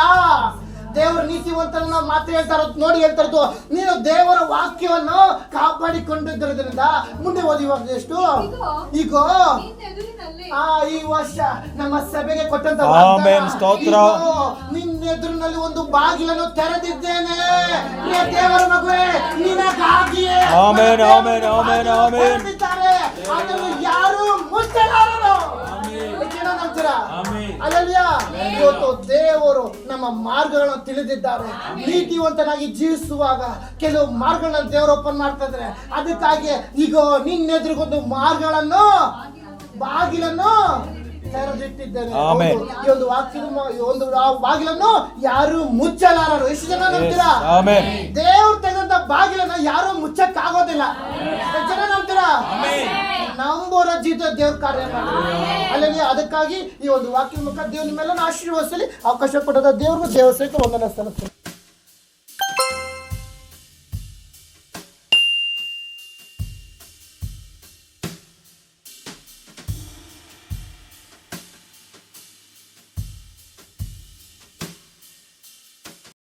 ದೇವರ ನೀತಿವಂತನ ಮಾತು ಹೇಳ್ತಾ ಇರೋದು ನೋಡಿ, ಹೇಳ್ತಾ ಇರೋದು ನೀನು ದೇವರ ವಾಕ್ಯವನ್ನು ಕಾಪಾಡಿಕೊಂಡಿದ್ದರಿಂದ. ಮುಂದೆ ಓದಿ ಎಷ್ಟು ಈಗ ಈ ವರ್ಷ ನಮ್ಮ ಸಭೆಗೆ ಕೊಟ್ಟಂತ ನಿನ್ನೆದುರಿನಲ್ಲಿ ಒಂದು ಬಾಗಿಲನ್ನು ತೆರೆದಿದ್ದೇನೆ. ದೇವರ ಮಗುವೆ ನಿನಗಾಗಿಯೇ ತೆರೆದಿದ್ದಾರೆ, ಅದನ್ನು ಯಾರು ಮುಚ್ಚಲಾರರು. ಅಲ್ಲಲ್ಯಾ ಇವತ್ತು ದೇವರು ನಮ್ಮ ಮಾರ್ಗಗಳನ್ನು ತಿಳಿದಿದ್ದಾರೆ. ನೀತಿವಂತನಾಗಿ ಜೀವಿಸುವಾಗ ಕೆಲವು ಮಾರ್ಗಗಳನ್ನು ದೇವರು ಓಪನ್ ಮಾಡ್ತಾ ಇದ್ದಾರೆ. ಅದಕ್ಕಾಗಿ ಈಗ ನಿನ್ನೆದುರಿಗೊಂದು ಬಾಗಿಲನ್ನು ತೆರೆದಿಟ್ಟಿದ್ದೇನೆ. ಈ ಒಂದು ವಾಕ್ಯದ ಬಾಗಿಲನ್ನು ಯಾರು ಮುಚ್ಚಲಾರರು. ಎಷ್ಟು ಜನ ನಂಬ್ತೀರಾ? ದೇವ್ರು ತೆಗೆದಂತ ಬಾಗಿಲನ್ನ ಯಾರು ಮುಚ್ಚಕ್ಕಾಗೋದಿಲ್ಲ. ಎಷ್ಟು ಜನ ನಂಬ್ತೀರಾ? ನಂಬೋರ ಜೀತ ದೇವ್ರ ಕಾರ್ಯ ಅಲ್ಲದೆ. ಅದಕ್ಕಾಗಿ ಈ ಒಂದು ವಾಕ್ಯದ ಮುಖ ದೇವ್ರ ನಿಮ್ಮೆಲ್ಲ ಆಶೀರ್ವದಿಸಲಿ. ಅವಕಾಶ ಕೊಟ್ಟದ ದೇವ್ರಿಗೂ ದೇವಸ್ಥಾನಕ್ಕೆ ವಂದನೆ ಸಲ್ಲಿಸ್ತೀನಿ.